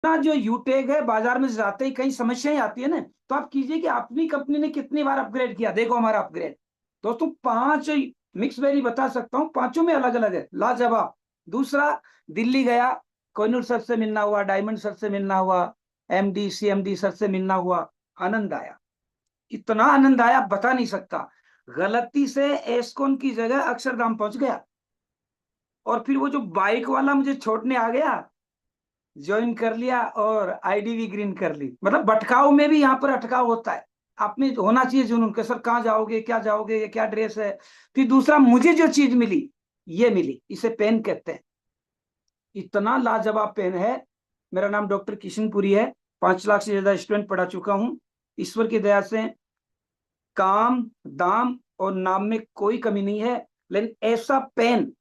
ना जो यूटेक है बाजार में जाते ही कई समस्याएं आती है ना, तो आप कीजिए कि अपनी कंपनी ने कितनी बार अपग्रेड किया, देखो हमारा अपग्रेड। दोस्तों 5 मिक्स वेरी बता सकता हूँ, पांचों में अलग अलग है, लाजवाब। दूसरा, दिल्ली गया, कोहिनूर सर से मिलना हुआ, डायमंड सर से मिलना हुआ, एमडी सीएमडी सर से मिलना हुआ, आनंद आया, इतना आनंद आया बता नहीं सकता। गलती से एस्कॉन की जगह अक्षरधाम पहुंच गया, और फिर वो जो बाइक वाला मुझे छोड़ने आ गया, ज्वाइन कर लिया और आईडी भी ग्रीन कर ली। मतलब भटकाव में भी यहाँ पर अटकाव होता है, आप में होना चाहिए जुनून के, सर कहाँ जाओगे, क्या जाओगे, ये क्या ड्रेस है। फिर दूसरा, मुझे जो चीज मिली, ये मिली, इसे पेन कहते हैं, इतना लाजवाब पेन है। मेरा नाम डॉक्टर किशनपुरी है, 5 लाख से ज्यादा स्टूडेंट पढ़ा चुका हूँ, ईश्वर की दया से काम, दाम और नाम में कोई कमी नहीं है। लेकिन ऐसा पेन,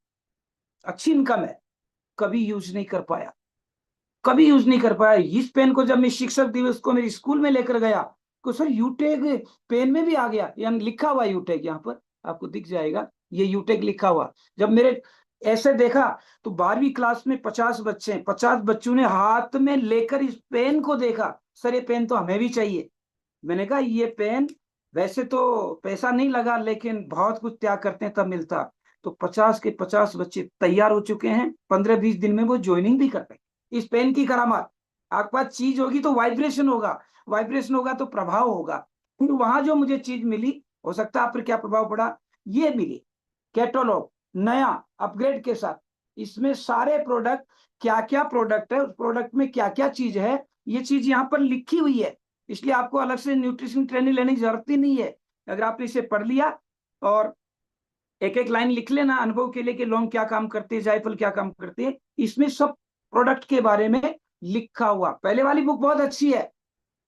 अच्छी इनकम है, कभी यूज नहीं कर पाया, कभी यूज नहीं कर पाया। इस पेन को जब मैं शिक्षक दिवस को मेरे स्कूल में लेकर गया, तो सर यूटेक पेन में भी आ गया, यानी लिखा हुआ यूटेक, यहाँ पर आपको दिख जाएगा, ये यूटेक लिखा हुआ। जब मेरे ऐसे देखा, तो 12वीं क्लास में 50 बच्चे, 50 बच्चों ने हाथ में लेकर इस पेन को देखा, सर ये पेन तो हमें भी चाहिए। मैंने कहा ये पेन वैसे तो पैसा नहीं लगा, लेकिन बहुत कुछ त्याग करते हैं तब मिलता। तो 50 के 50 बच्चे तैयार हो चुके हैं, 15-20 दिन में वो ज्वाइनिंग भी कर रहे हैं। इस पेन की करामात, आपके पास चीज होगी तो वाइब्रेशन होगा, वाइब्रेशन होगा तो प्रभाव होगा। फिर वहां जो मुझे चीज मिली, हो सकता है आप पर क्या प्रभाव पड़ा, ये मिली कैटलॉग, नया अपग्रेड के साथ। इसमें सारे प्रोडक्ट, क्या क्या प्रोडक्ट है, उस प्रोडक्ट में क्या क्या चीज है, ये चीज यहाँ पर लिखी हुई है। इसलिए आपको अलग से न्यूट्रिशन ट्रेनिंग लेने की जरूरत ही नहीं है। अगर आपने इसे पढ़ लिया और एक एक लाइन लिख लेना अनुभव के लिए कि लौंग क्या काम करती है, जायफल क्या काम करती है, इसमें सब प्रोडक्ट के बारे में लिखा हुआ। पहले वाली बुक बहुत अच्छी है,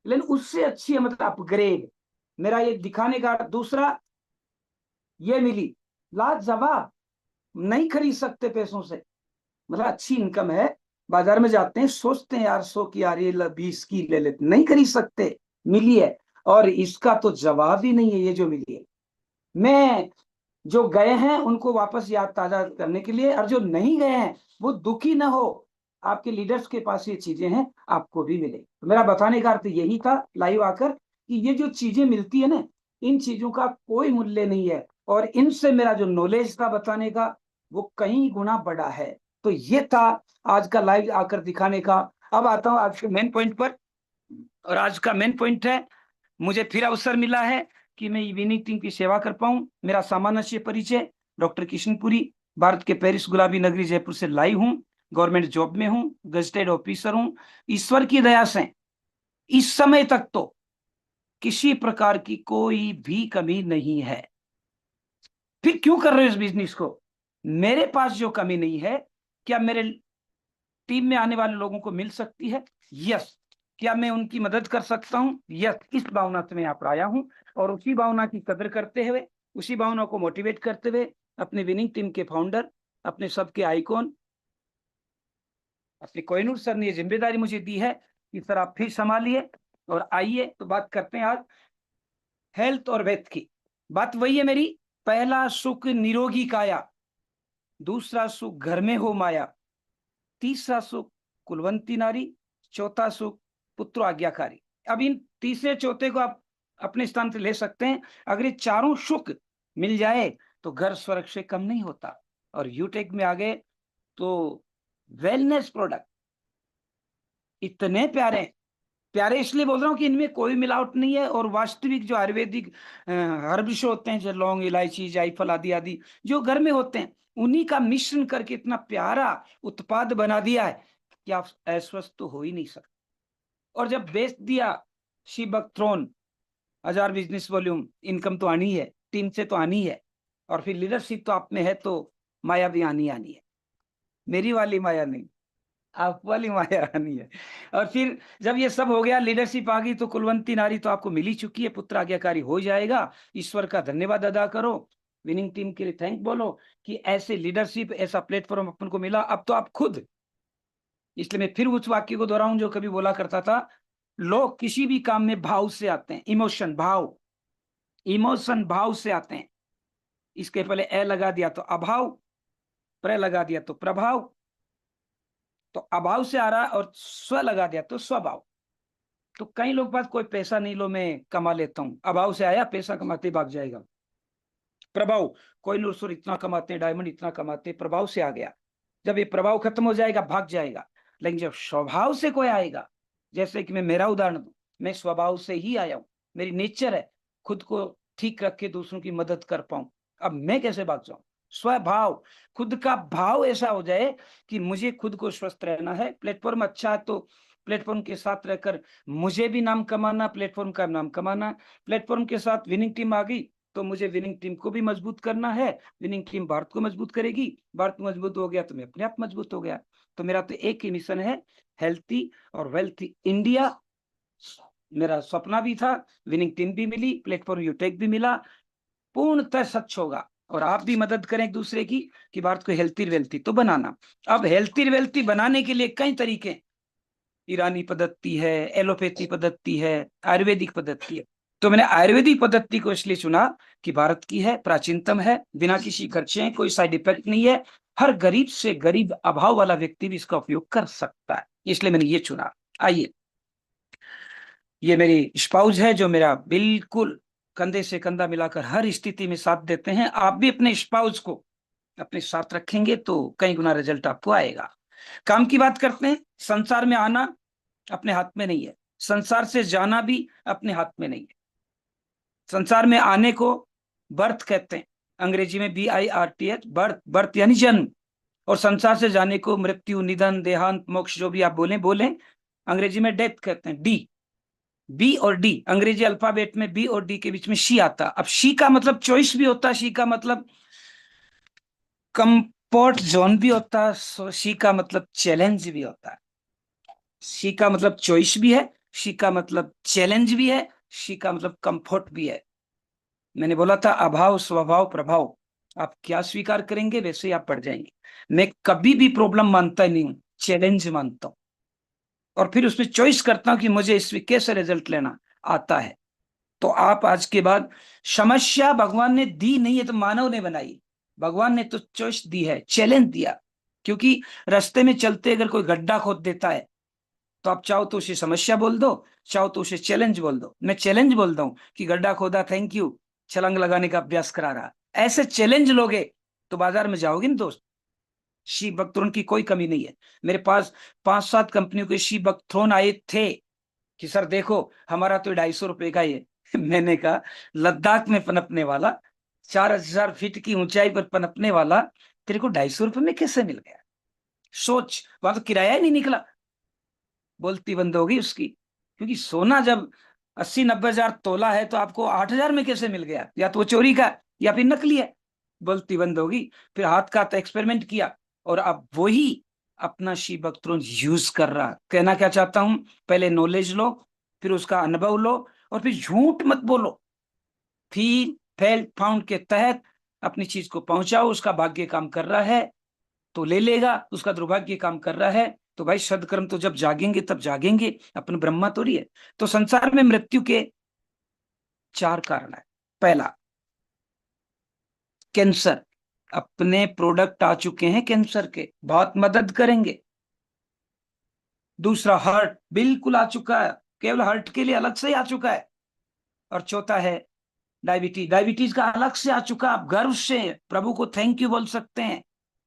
लेकिन उससे अच्छी है, मतलब अपग्रेड, मेरा ये दिखाने का। दूसरा, ये मिली लाजवाब, नहीं खरीद सकते पैसों से, मतलब अच्छी इनकम है। बाजार में जाते हैं, सोचते हैं यार 100 की आ रही है, 20 की ले लेते, नहीं खरीद सकते, मिली है। और इसका तो जवाब ही नहीं है, ये जो मिली है। मैं, जो गए हैं उनको वापस याद ताजा करने के लिए, और जो नहीं गए हैं वो दुखी ना हो, आपके लीडर्स के पास ये चीजें हैं, आपको भी मिले। तो मेरा बताने का अर्थ यही था लाइव आकर, कि ये जो चीजें मिलती है ना, इन चीजों का कोई मूल्य नहीं है, और इनसे मेरा जो नॉलेज था बताने का, वो कई गुना बड़ा है। तो ये था आज का लाइव आकर दिखाने का। अब आता हूं आज के मेन पॉइंट पर, और आज का मेन पॉइंट है, मुझे फिर अवसर मिला है कि मैं इवनिंग टीम की सेवा कर पाऊं। मेरा सामान्य परिचय, डॉक्टर किशनपुरी, भारत के पेरिस गुलाबी नगरी जयपुर से लाई हूं, गवर्नमेंट जॉब में हूं, गजटेड ऑफिसर हूं। ईश्वर की दया से इस समय तक तो किसी प्रकार की कोई भी कमी नहीं है। फिर क्यों कर रहे हो इस बिजनेस को? मेरे पास जो कमी नहीं है, क्या मेरे टीम में आने वाले लोगों को मिल सकती है? यस। क्या मैं उनकी मदद कर सकता हूं? यस। इस भावना से मैं यहाँ पर आया हूं, और उसी भावना की कदर करते हुए, उसी भावना को मोटिवेट करते हुए, अपने विनिंग टीम के फाउंडर, अपने सबके आइकॉन, अपने कोहिनूर सर ने ये जिम्मेदारी मुझे दी है कि सर आप फिर संभालिए, और आइए तो बात करते हैं आज हेल्थ और वेल्थ की। बात वही है मेरी, पहला सुख निरोगी काया, दूसरा सुख घर में हो माया, तीसरा सुख कुलवंती नारी, चौथा सुख पुत्र आज्ञाकारी। अब इन तीसरे चौथे को आप अपने स्थान से ले सकते हैं। अगर ये चारों सुख मिल जाए तो घर स्वर्ग से कम नहीं होता। और यूटेक में आ गए तो वेलनेस प्रोडक्ट इतने प्यारे, प्यारे इसलिए बोल रहा हूँ कि इनमें कोई मिलावट नहीं है, और वास्तविक जो आयुर्वेदिक हर्ब्स होते हैं, जैसे लौंग, इलायची, जायफल आदि आदि जो घर में होते हैं, उन्हीं का मिश्रण करके इतना प्यारा उत्पाद बना दिया है कि आप अस्वस्थ तो हो ही नहीं सकते। और जब बेच दिया शीबक थ्रोन, 1000 बिजनेस वॉल्यूम, इनकम तो आनी है, टीम से तो आनी है, और फिर लीडरशिप तो आप में है, तो माया भी आनी आनी है। मेरी वाली माया नहीं, आप वाली माया आनी है। और फिर जब ये सब हो गया, लीडरशिप आ गई, तो कुलवंती नारी तो आपको मिल ही चुकी है, पुत्र आज्ञाकारी हो जाएगा। ईश्वर का धन्यवाद अदा करो, विनिंग टीम के लिए थैंक बोलो कि ऐसे लीडरशिप, ऐसा प्लेटफॉर्म अपन को मिला। अब तो आप खुद, इसलिए मैं फिर उस वाक्य को दोहराऊं जो कभी बोला करता था, लोग किसी भी काम में भाव से आते हैं, इमोशन भाव, इमोशन भाव से आते हैं। इसके पहले ए लगा दिया तो अभाव, प्र लगा दिया तो प्रभाव, तो अभाव से आ रहा और स्व लगा दिया तो स्वभाव। तो कई लोग बात कोई पैसा नहीं लो मैं कमा लेता हूं, अभाव से आया पैसा कमाते भाग जाएगा। प्रभाव, कोई नूर इतना कमाते हैं, डायमंड इतना कमाते हैं, प्रभाव से आ गया। जब ये प्रभाव खत्म हो जाएगा भाग जाएगा। लेकिन जब स्वभाव से कोई आएगा, जैसे कि मैं मेरा उदाहरण दूं, मैं स्वभाव से ही आया हूं, मेरी नेचर है खुद को ठीक रख के दूसरों की मदद कर पाऊं। अब मैं कैसे भाग जाऊं? स्वभाव, खुद का भाव ऐसा हो जाए कि मुझे खुद को स्वस्थ रहना है, प्लेटफॉर्म अच्छा है तो प्लेटफॉर्म के साथ रहकर मुझे भी नाम कमाना, प्लेटफॉर्म का नाम कमाना। प्लेटफॉर्म के साथ विनिंग टीम आ गई तो मुझे विनिंग टीम को भी मजबूत करना है, विनिंग टीम भारत को मजबूत करेगी, भारत मजबूत हो गया तो मैं अपने आप मजबूत हो गया। तो मेरा तो एक ही मिशन है, हेल्थी और वेल्थी इंडिया। मेरा सपना भी था, विनिंग टीम भी मिली, प्लेटफॉर्म यूटेक भी मिला, पूर्णतः सच होगा। और आप भी मदद करें एक दूसरे की कि भारत को हेल्थी वेल्थी तो बनाना। अब हेल्थी वेल्थी बनाने के लिए कई तरीके, ईरानी पद्धति है, एलोपैथी पद्धति है, आयुर्वेदिक पद्धति है। तो मैंने आयुर्वेदिक पद्धति को इसलिए चुना कि भारत की है, प्राचीनतम है, बिना किसी खर्चे, कोई साइड इफेक्ट नहीं है, हर गरीब से गरीब अभाव वाला व्यक्ति भी इसका उपयोग कर सकता है, इसलिए मैंने ये चुना। आइए, ये मेरी स्पाउस है जो मेरा बिल्कुल कंधे से कंधा मिलाकर हर स्थिति में साथ देते हैं। आप भी अपने स्पाउस को अपने साथ रखेंगे तो कई गुना रिजल्ट आपको आएगा। काम की बात करते हैं। संसार में आना अपने हाथ में नहीं है, संसार से जाना भी अपने हाथ में नहीं है। संसार में आने को बर्थ कहते हैं, अंग्रेजी में BIRTH, बर्थ, बर्थ यानी जन्म। और संसार से जाने को मृत्यु, निधन, देहांत, मोक्ष, जो भी आप बोले बोले, अंग्रेजी में डेथ कहते हैं। डी, बी और डी, अंग्रेजी अल्फाबेट में बी और डी के बीच में शी आता। अब शी का मतलब चॉइस भी होता है, शी का मतलब कंफर्ट जोन भी होता है, शी का मतलब चैलेंज भी होता है। शी का मतलब चॉइस भी है, शी का मतलब चैलेंज भी है, शी का मतलब कंफर्ट भी है। मैंने बोला था अभाव स्वभाव प्रभाव, आप क्या स्वीकार करेंगे वैसे ही आप पढ़ जाएंगे। मैं कभी भी प्रॉब्लम मानता नहीं हूं, चैलेंज मानता हूं, और फिर उसमें चॉइस करता हूं कि मुझे इसमें कैसे रिजल्ट लेना आता है। तो आप आज के बाद, समस्या भगवान ने दी नहीं है तो मानव ने बनाई, भगवान ने तो चॉइस दी है, चैलेंज दिया। क्योंकि रास्ते में चलते अगर कोई गड्ढा खोद देता है तो आप चाहो तो उसे समस्या बोल दो, चाहो तो उसे चैलेंज बोल दो। मैं चैलेंज बोलता हूं कि गड्ढा खोदा, थैंक यू, छलांग लगाने का अभ्यास करा रहा। ऐसे चैलेंज लोगे तो बाजार में जाओगे ना दोस्त। शी बकथ्रोन की कोई कमी नहीं है। मेरे पास 5-7 कंपनियों के शी बकथ्रोन आए थे कि सर देखो हमारा तो 250 रुपए का ही है। मैंने कहा लद्दाख में पनपने वाला, 4000 फीट की ऊंचाई पर पनपने वाला, तेरे को 250 रुपए में कैसे मिल गया? सोच, वहां तो किराया ही नहीं निकला। बोलती बंद होगी उसकी, क्योंकि सोना जब 80-90 हजार तोला है तो आपको 8000 में कैसे मिल गया? या तो वो चोरी का या फिर नकली है। बोलती बंद होगी। फिर हाथ का एक्सपेरिमेंट किया और अब वही अपना शी बख्तरून यूज कर रहा। कहना क्या चाहता हूं, पहले नॉलेज लो, फिर उसका अनुभव लो, और फिर झूठ मत बोलो। फील फेल फाउंड के तहत अपनी चीज को पहुंचाओ। उसका भाग्य काम कर रहा है तो ले लेगा, उसका दुर्भाग्य काम कर रहा है तो भाई सदकर्म तो जब जागेंगे तब जागेंगे, अपन ब्रह्मा थोड़ी है। तो संसार में मृत्यु के 4 कारण है। पहला, कैंसर। अपने प्रोडक्ट आ चुके हैं कैंसर के, बहुत मदद करेंगे। दूसरा, हार्ट बिल्कुल आ चुका है, केवल हार्ट के लिए अलग से आ चुका है। और चौथा है डायबिटीज, डायबिटीज का अलग से आ चुका। आप गर्व से प्रभु को थैंक यू बोल सकते हैं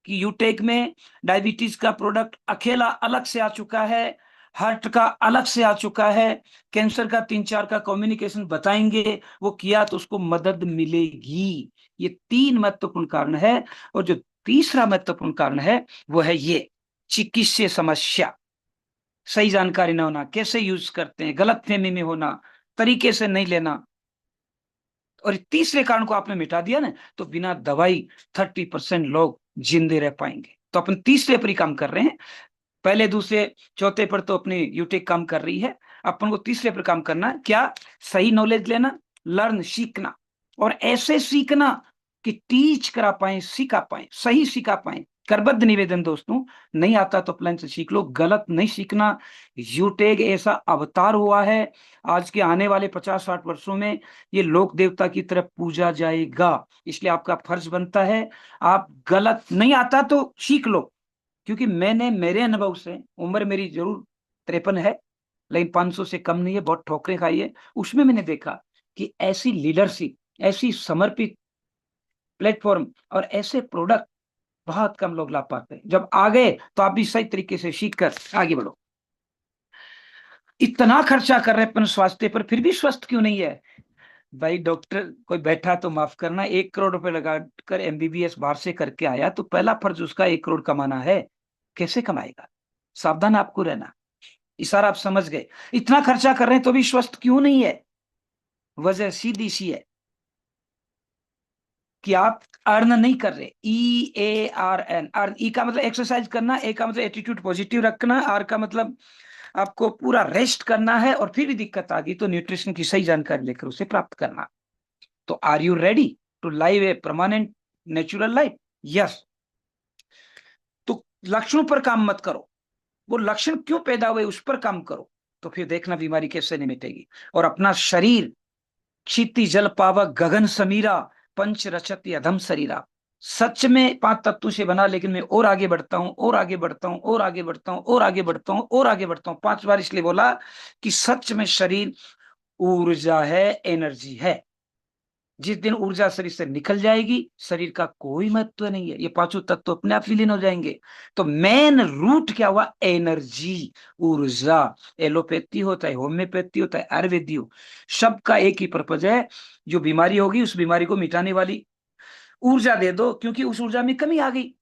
कि यूटेक में डायबिटीज का प्रोडक्ट अकेला अलग से आ चुका है, हार्ट का अलग से आ चुका है, कैंसर का 3-4 का कम्युनिकेशन बताएंगे, वो किया तो उसको मदद मिलेगी। ये 3 महत्वपूर्ण कारण है। और जो तीसरा महत्वपूर्ण कारण है वो है ये चिकित्सीय समस्या, सही जानकारी न होना, कैसे यूज करते हैं, गलत फहमी में होना, तरीके से नहीं लेना। और तीसरे कारण को आपने मिटा दिया ना तो बिना दवाई 30% लोग जिंदे रह पाएंगे। तो अपन तीसरे पर ही काम कर रहे हैं। पहले दूसरे चौथे पर तो अपनी यूटेक काम कर रही है, अपन को तीसरे पर काम करना है। क्या? सही नॉलेज लेना, लर्न सीखना, और ऐसे सीखना कि टीच करा पाए, सिखा पाए, सही सिखा पाए। करबद्ध निवेदन दोस्तों, नहीं आता तो प्लान से सीख लो, गलत नहीं सीखना। यूटेक ऐसा अवतार हुआ है, आज के आने वाले 50-60 वर्षों में ये लोक देवता की तरफ पूजा जाएगा। इसलिए आपका फर्ज बनता है, आप गलत नहीं आता तो सीख लो, क्योंकि मैंने मेरे अनुभव से, उम्र मेरी जरूर 53 है, लेकिन 500 से कम नहीं है, बहुत ठोकरें खाई है, उसमें मैंने देखा कि ऐसी लीडरशिप, ऐसी समर्पित प्लेटफॉर्म और ऐसे प्रोडक्ट बहुत कम लोग ला पाते हैं। जब आ गए तो आप भी सही तरीके से सीख कर आगे बढ़ो। इतना खर्चा कर रहे हैं अपने स्वास्थ्य पर, फिर भी स्वस्थ क्यों नहीं है? भाई डॉक्टर कोई बैठा तो माफ करना, 1 करोड़ रुपए लगाकर एमबीबीएस बाहर से करके आया, तो पहला फर्ज उसका 1 करोड़ कमाना है। कैसे कमाएगा? सावधान आपको रहना। इशारा आप समझ गए। इतना खर्चा कर रहे हैं तो भी स्वस्थ क्यों नहीं है? वजह सीधी सी है कि आप अर्न नहीं कर रहे। EARN, earn. ई का मतलब एक्सरसाइज करना, ए का मतलब एटीट्यूड पॉजिटिव रखना, आर का मतलब आपको पूरा रेस्ट करना है, और फिर भी दिक्कत आ गई तो न्यूट्रिशन की सही जानकारी लेकर उसे प्राप्त करना। तो are you ready to live a permanent natural life? Yes. तो लक्षणों पर काम मत करो, वो लक्षण क्यों पैदा हुए उस पर काम करो, तो फिर देखना बीमारी कैसे नहीं मिटेगी। और अपना शरीर क्षिति जल पावक गगन समीरा, पंच रचत अधम शरीरा। सच में 5 तत्वों से बना, लेकिन मैं और आगे बढ़ता हूं, और आगे बढ़ता हूं, और आगे बढ़ता हूं, और आगे बढ़ता हूं, और आगे बढ़ता हूं। 5 बार इसलिए बोला कि सच में शरीर ऊर्जा है, एनर्जी है। जिस दिन ऊर्जा शरीर से निकल जाएगी, शरीर का कोई महत्व नहीं है, ये 5 तत्व अपने आप विलीन हो जाएंगे। तो मेन रूट क्या हुआ? एनर्जी, ऊर्जा। एलोपैथी होता है, होम्योपैथी होता है, आयुर्वेदी हो, सबका एक ही पर्पज है। जो बीमारी होगी उस बीमारी को मिटाने वाली ऊर्जा दे दो, क्योंकि उस ऊर्जा में कमी आ गई।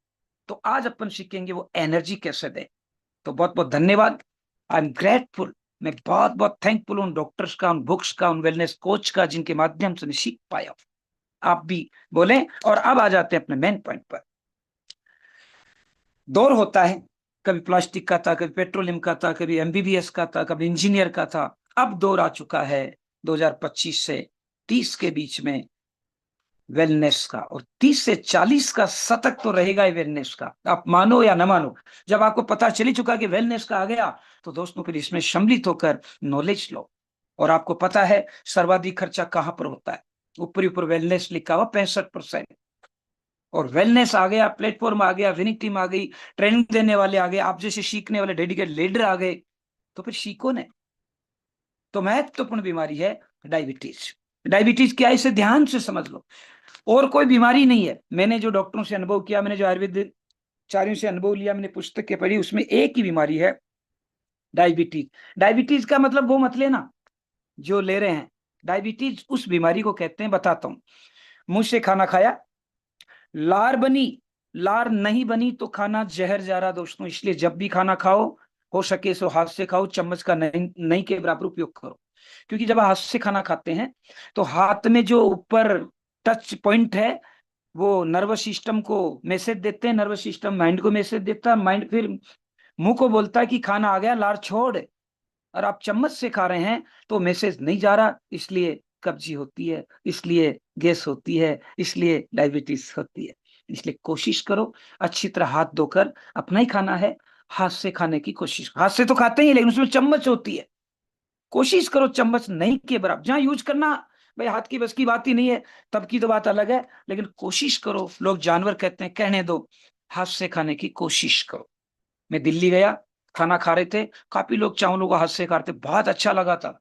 तो आज अपन सीखेंगे वो एनर्जी कैसे दे। तो बहुत बहुत धन्यवाद। I am grateful. मैं बहुत बहुत थैंकफुल उन डॉक्टर्स का, उन बुक्स का, उन वेलनेस कोच का, जिनके माध्यम से मैं सीख पाया। आप भी बोले। और अब आ जाते हैं अपने मेन पॉइंट पर। दौर होता है, कभी प्लास्टिक का था, कभी पेट्रोलियम का था, कभी एमबीबीएस का था, कभी इंजीनियर का था। अब दौर आ चुका है 2025 से 30 के बीच में वेलनेस का, और 30 से 40 का शतक तो रहेगा ही वेलनेस का, आप मानो या न मानो। जब आपको पता चली चुका कि वेलनेस का आ गया, तो दोस्तों फिर इसमें सम्मिलित होकर नॉलेज लो। और आपको पता है सर्वाधिक खर्चा कहां पर होता है? ऊपरी ऊपर वेलनेस लिखा हुआ 65%। और वेलनेस आ गया, प्लेटफॉर्म आ गया, विनिंग टीम आ गई, ट्रेनिंग देने वाले आ गए, आप जैसे सीखने वाले डेडिकेट लीडर आ गए, तो फिर सीखो ने। तो महत्वपूर्ण बीमारी है डायबिटीज। डायबिटीज क्या है, इसे ध्यान से समझ लो। और कोई बीमारी नहीं है। मैंने जो डॉक्टरों से अनुभव किया, मैंने जो आयुर्वेदाचार्यों से अनुभव लिया, मैंने पुस्तकें पढ़ी, उसमें एक ही बीमारी है, डायबिटीज। डायबिटीज का मतलब वो मत लेना जो ले रहे हैं। डायबिटीज उस बीमारी को कहते हैं, बताता हूं। मुंह से खाना खाया, लार बनी, लार नहीं बनी तो खाना जहर जा रहा दोस्तों। इसलिए जब भी खाना खाओ, हो सके सो हाथ से खाओ, चम्मच का नहीं नहीं के बराबर उपयोग करो। क्योंकि जब हाथ से खाना खाते हैं तो हाथ में जो ऊपर टच पॉइंट है, वो नर्वस सिस्टम को मैसेज देते हैं, नर्वस सिस्टम माइंड को मैसेज देता है, माइंड फिर मुंह को बोलता है कि खाना आ गया, लार छोड़। और आप चम्मच से खा रहे हैं तो मैसेज नहीं जा रहा, इसलिए कब्जी होती है, इसलिए गैस होती है, इसलिए डायबिटीज होती है। इसलिए कोशिश करो अच्छी तरह हाथ धोकर अपना ही खाना है, हाथ से खाने की कोशिश। हाथ से तो खाते ही, लेकिन उसमें चम्मच होती है, कोशिश करो चम्मच नहीं के बराबर। जहां यूज करना, भाई हाथ की बस की बात ही नहीं है, तब की तो बात अलग है, लेकिन कोशिश करो। लोग जानवर कहते हैं, कहने दो, हाथ से खाने की कोशिश करो। मैं दिल्ली गया, खाना खा रहे थे, काफी लोग चावलों को हाथ से खाते, बहुत अच्छा लगा था।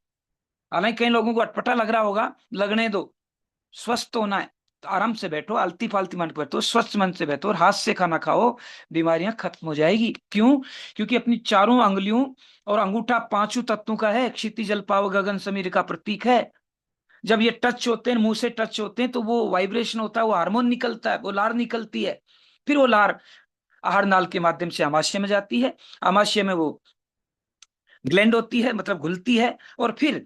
हालांकि कई लोगों को अटपटा लग रहा होगा, लगने दो। स्वस्थ होना है तो आराम से बैठो, आलती फालती मन बैठो, स्वस्थ मन से बैठो और हाथ से खाना खाओ, बीमारियां खत्म हो जाएगी। क्यों? क्योंकि अपनी चारों अंगुलियों और अंगूठा 5 तत्वों का है, क्षिति जल पाव गगन समीर का प्रतीक है। जब ये टच होते हैं, मुंह से टच होते हैं, तो वो वाइब्रेशन होता है, वो हार्मोन निकलता है, वो लार निकलती है। फिर वो लार आहार नाल के माध्यम से आमाशय में जाती है, आमाशय में वो ग्लैंड होती है, मतलब घुलती है, और फिर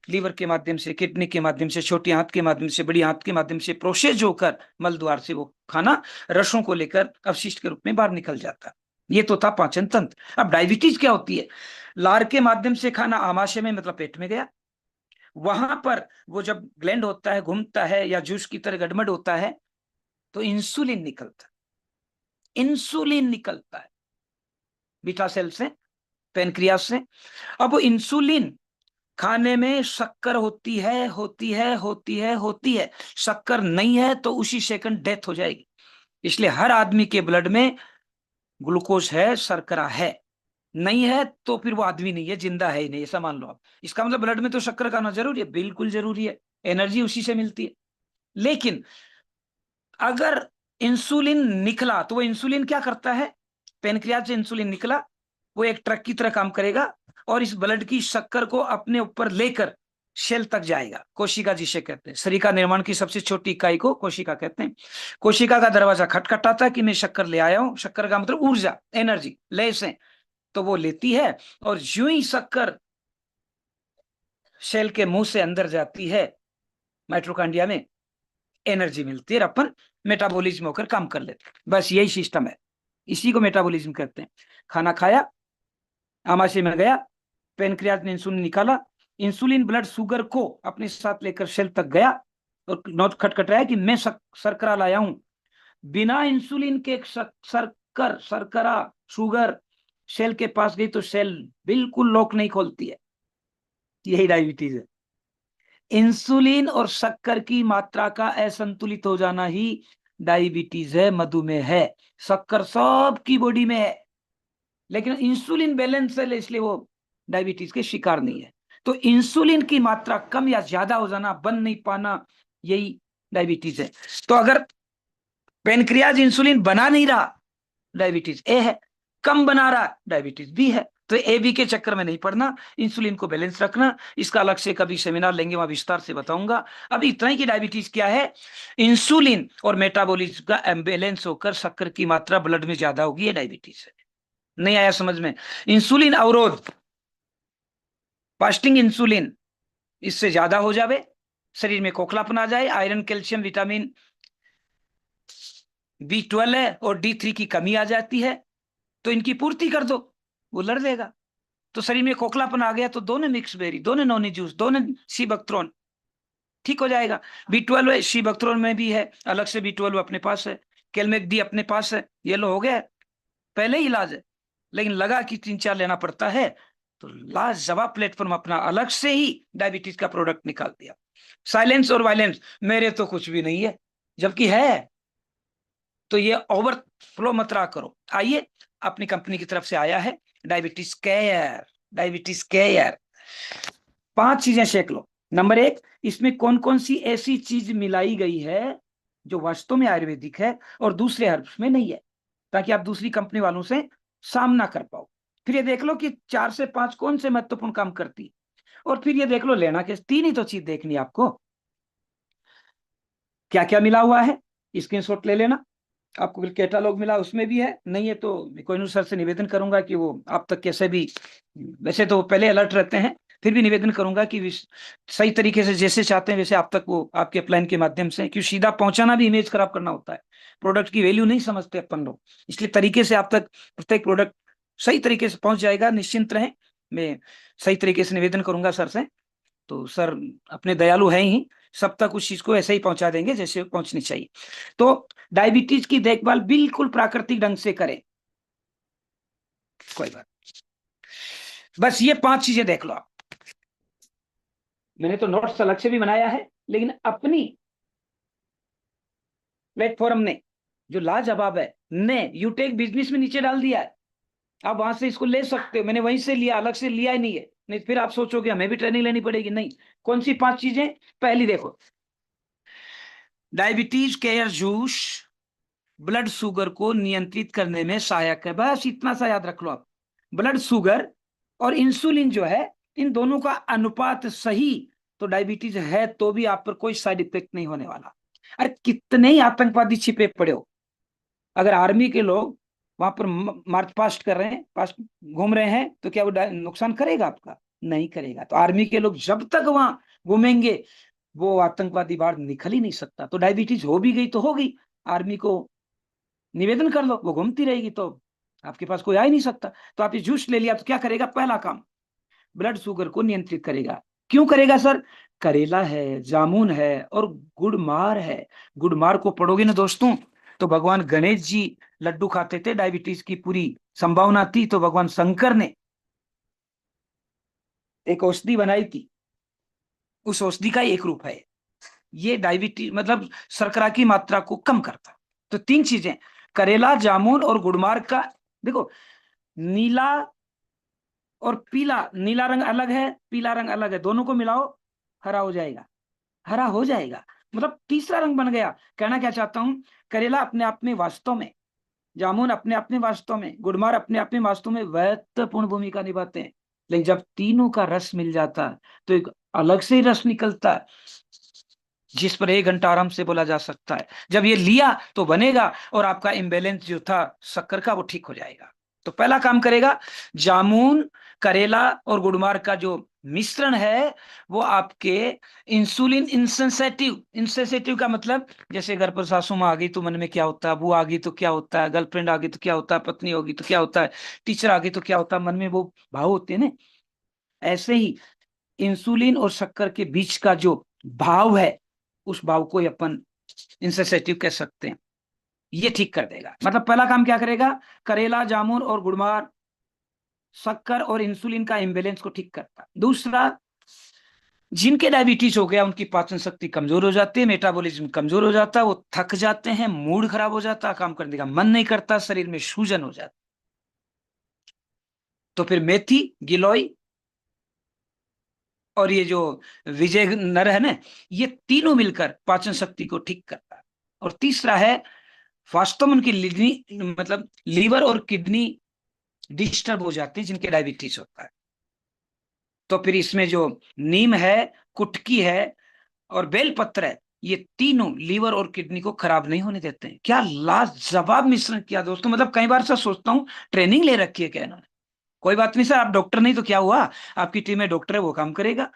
लीवर के माध्यम से, किडनी के माध्यम से, छोटी आंत के माध्यम से, बड़ी आंत के माध्यम से प्रोसेस होकर मल द्वार से वो खाना रसों को लेकर अवशिष्ट के रूप में बाहर निकल जाता है। ये तो था पाचन तंत्र। अब डायबिटीज क्या होती है? लार के माध्यम से खाना आमाशय में, मतलब पेट में गया, वहां पर वो जब ग्लैंड होता है, घूमता है या जूस की तरह गड़बड़ होता है, तो इंसुलिन निकलता है, इंसुलिन निकलता है बीटा सेल से, पेनक्रियास से। अब वो इंसुलिन खाने में शक्कर होती है, होती है, होती है, होती है। शक्कर नहीं है तो उसी सेकंड डेथ हो जाएगी। इसलिए हर आदमी के ब्लड में ग्लूकोज है, शर्करा है, नहीं है तो फिर वो आदमी नहीं है, जिंदा है ही नहीं, ऐसा मान लो आप। इसका मतलब ब्लड में तो शक्कर का होना जरूरी है, बिल्कुल जरूरी है, एनर्जी उसी से मिलती है। लेकिन अगर इंसुलिन निकला तो वो इंसुलिन क्या करता है, पेनक्रियाज से इंसुलिन निकला, वो एक ट्रक की तरह काम करेगा और इस ब्लड की शक्कर को अपने ऊपर लेकर सेल तक जाएगा, कोशिका जिसे कहते हैं। शरीर का निर्माण की सबसे छोटी इकाई को कोशिका कहते हैं। कोशिका का दरवाजा खटखटाता है कि मैं शक्कर ले आया हूं, शक्कर का मतलब ऊर्जा, एनर्जी, लय से, तो वो लेती है और यूं ही शक्कर सेल के मुंह से अंदर जाती है, माइट्रोकांड्रिया में एनर्जी मिलती है और अपन मेटाबॉलिज्म होकर काम कर लेते हैं। बस यही सिस्टम है, इसी को मेटाबॉलिज्म कहते हैं। खाना खाया, आमाशय में गया, पेनक्रियाज ने इंसुलिन निकाला, इंसुलिन ब्लड शुगर को अपने साथ लेकर सेल तक गया और नोट खटखटाया कि मैं शर्करा लाया हूं। बिना इंसुलिन के शर्करा शुगर सेल के पास गई तो सेल बिल्कुल लॉक नहीं खोलती है। यही डायबिटीज है। इंसुलिन और शक्कर की मात्रा का असंतुलित हो जाना ही डायबिटीज है, मधुमेह है। शक्कर सबकी बॉडी में है, लेकिन इंसुलिन बैलेंस है, इसलिए वो डायबिटीज के शिकार नहीं है। तो इंसुलिन की मात्रा कम या ज्यादा हो जाना, बन नहीं पाना, यही डायबिटीज है। तो अगर पेनक्रियाज इंसुलिन बना नहीं रहा, डायबिटीज ए है, कम बना रहा, डायबिटीज बी है। तो ए बी के चक्कर में नहीं पड़ना, इंसुलिन को बैलेंस रखना। इसका अलग से कभी सेमिनार लेंगे, वहां विस्तार से बताऊंगा। अब इतना ही कि डायबिटीज क्या है, इंसुलिन और मेटाबॉलिज्म का एम्बेलेंस होकर शक्कर की मात्रा ब्लड में ज्यादा होगी, ये डायबिटीज है। नहीं आया समझ में? इंसुलिन अवरोध, फास्टिंग इंसुलिन इससे ज्यादा हो जावे, शरीर में खोखलापन आ जाए, आयरन, कैल्शियम, विटामिन B12 है और D3 की कमी आ जाती है, तो इनकी पूर्ति कर दो, वो लड़ लेगा। तो शरीर में खोखलापन आ गया तो दोनों मिक्स बेरी, दोनों नॉनी जूस, दोनों सीबकथ्रोन ठीक हो जाएगा। B12 सीबकथ्रोन में भी है, अलग से B12 अपने पास है, कैलमेक डी अपने पास है, ये लो हो गया, पहले ही इलाज है। लेकिन लगा कि 3-4 लेना पड़ता है, तो लाजवाब प्लेटफॉर्म अपना अलग से ही डायबिटीज का प्रोडक्ट निकाल दिया। साइलेंस और वायलेंस, मेरे तो कुछ भी नहीं है, जबकि है। तो ये ओवर फ्लो मत रहा करो। आइए, अपनी कंपनी की तरफ से आया है डायबिटीज केयर। डायबिटीज केयर 5 चीजें शेक लो। नंबर 1, इसमें कौन कौन सी ऐसी चीज मिलाई गई है जो वास्तव में आयुर्वेदिक है और दूसरे हर्ब्स में नहीं है, ताकि आप दूसरी कंपनी वालों से सामना कर पाओ। फिर ये देख लो कि 4 से 5 कौन से महत्वपूर्ण काम करती, और फिर ये देख लो लेना के 3 ही तो चीज देखनी है आपको, क्या क्या मिला हुआ है, स्क्रीनशॉट ले लेना। आपको फिर कैटालॉग मिला उसमें भी है, नहीं है तो कोहिनूर सर से निवेदन करूंगा कि वो आप तक कैसे भी, वैसे तो पहले अलर्ट रहते हैं, फिर भी निवेदन करूंगा कि सही तरीके से जैसे चाहते हैं वैसे आप तक वो आपके अपलाइन के माध्यम से, क्योंकि सीधा पहुंचाना भी इमेज खराब करना होता है, प्रोडक्ट की वैल्यू नहीं समझते अपन लोग, इसलिए तरीके से आप तक प्रत्येक प्रोडक्ट सही तरीके से पहुंच जाएगा, निश्चिंत रहें। मैं सही तरीके से निवेदन करूंगा सर से, तो सर अपने दयालु हैं ही, सब तक उस चीज को ऐसे ही पहुंचा देंगे जैसे पहुंचनी चाहिए। तो डायबिटीज की देखभाल बिल्कुल प्राकृतिक ढंग से करें, कोई बात, बस ये 5 चीजें देख लो आप। मैंने तो नोट्स अलग से भी बनाया है, लेकिन अपनी प्लेटफॉर्म ने जो लाजवाब है ने यूटेक बिजनेस में नीचे डाल दिया है, आप वहां से इसको ले सकते हो, मैंने वहीं से लिया, अलग से लिया ही नहीं है, नहीं फिर आप सोचोगे हमें भी ट्रेनिंग लेनी पड़ेगी, नहीं। कौन सी 5 चीजें? पहली देखो, diabetes care juice blood sugar को नियंत्रित करने में सहायक है, बस इतना सा याद रख लो आप। ब्लड शुगर और इंसुलिन जो है, इन दोनों का अनुपात सही, तो डायबिटीज है तो भी आप पर कोई साइड इफेक्ट नहीं होने वाला। अरे कितने ही आतंकवादी छिपे पड़े हो, अगर आर्मी के लोग वहां पर मार्च पास्ट कर रहे हैं, पास्ट घूम रहे हैं, तो क्या वो नुकसान करेगा आपका? नहीं करेगा। तो आर्मी के लोग जब तक वहां घूमेंगे, वो आतंकवादी बाढ़ निकल ही नहीं सकता। तो डायबिटीज हो भी गई तो हो गई, आर्मी को निवेदन कर लो, वो घूमती रहेगी तो आपके पास कोई आ ही नहीं सकता। तो आप ये जूस ले लिया तो क्या करेगा? पहला काम, ब्लड शुगर को नियंत्रित करेगा। क्यों करेगा सर? करेला है, जामुन है और गुड़मार है। गुड़मार को पढ़ोगे ना दोस्तों, तो भगवान गणेश जी लड्डू खाते थे, डायबिटीज की पूरी संभावना थी, तो भगवान शंकर ने एक औषधि बनाई थी, उस औषधि का एक रूप है ये। डायबिटीज मतलब शर्करा की मात्रा को कम करता। तो 3 चीजें, करेला, जामुन और गुड़मार का देखो, नीला और पीला, नीला रंग अलग है, पीला रंग अलग है, दोनों को मिलाओ, हरा हो जाएगा, हरा हो जाएगा, मतलब तीसरा रंग बन गया। कहना क्या चाहता हूं, करेला अपने आप में वास्तव में, जामुन अपने अपने वास्तव में, गुड़मार अपने अपने वास्तव में महत्वपूर्ण भूमिका निभाते हैं। लेकिन जब तीनों का रस मिल जाता है तो एक अलग से ही रस निकलता है, जिस पर 1 घंटा आराम से बोला जा सकता है। जब ये लिया तो बनेगा, और आपका इम्बेलेंस जो था शक्कर का वो ठीक हो जाएगा। तो पहला काम करेगा, जामुन, करेला और गुड़मार का जो मिश्रण है वो आपके इंसुलिन इंसेंसिटिव, इंसेंसिटिव का मतलब, जैसे घर पर सासू माँ आ गई तो मन में क्या होता है, बुआ आ गई तो क्या होता है, गर्लफ्रेंड आ गई तो क्या होता है, पत्नी होगी तो क्या होता है, टीचर आ गई तो क्या होता है, मन में वो भाव होते हैं ना। ऐसे ही इंसुलिन और शक्कर के बीच का जो भाव है, उस भाव को अपन इंसेसिटिव कह सकते हैं। ये ठीक कर देगा। मतलब पहला काम क्या करेगा, करेला, जामुन और गुड़मार शक्कर और इंसुलिन का इम्बेलेंस को ठीक करता। दूसरा, जिनके डायबिटीज हो गया उनकी पाचन शक्ति कमजोर हो जाती है, मेटाबॉलिज्म कमजोर हो जाता है, वो थक जाते हैं, मूड खराब हो जाता है, काम करने का मन नहीं करता, शरीर में सूजन हो जाती। तो फिर मेथी, गिलोय और ये जो विजय नर है ना, ये तीनों मिलकर पाचन शक्ति को ठीक करता है। और तीसरा है, वास्तव में उनकी मतलब लीवर और किडनी डिस्टर्ब हो जाती है जिनके डायबिटीज होता है। तो फिर इसमें जो नीम है, कुटकी है और बेलपत्र है, ये तीनों लीवर और किडनी को खराब नहीं होने देते हैं। क्या लाजवाब मिश्रण किया दोस्तों। मतलब कई बार सर सोचता हूँ, ट्रेनिंग ले रखी है क्या इन्होंने। कोई बात नहीं सर, आप डॉक्टर नहीं तो क्या हुआ, आपकी टीम में डॉक्टर है वो काम करेगा।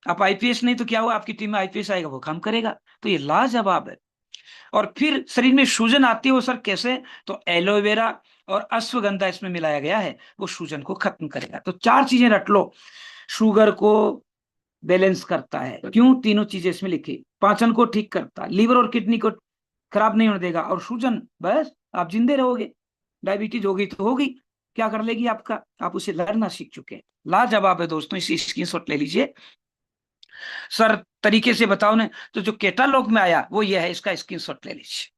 आप आईपीएस नहीं तो क्या हुआ, आपकी टीम में आईपीएस आएगा वो काम करेगा। तो ये लाजवाब है। और फिर शरीर में सूजन आती है वो सर कैसे, तो एलोवेरा और अश्वगंधा इसमें मिलाया गया है, वो सूजन को खत्म करेगा। तो 4 चीजें रट लो। शुगर को बैलेंस करता है, क्यों, तीनों चीजें इसमें लिखी। पाचन को ठीक करता है, लीवर और किडनी को खराब नहीं होने देगा, और सूजन, बस आप जिंदे रहोगे। डायबिटीज होगी तो होगी, क्या कर लेगी आपका, आप उसे लड़ना सीख चुके हैं। लाजवाब है दोस्तों, इसी स्क्रीनशॉट ले लीजिए। सर तरीके से बताओ ना, तो जो कैटालॉग में आया वो ये है, इसका स्क्रीनशॉट ले लीजिए,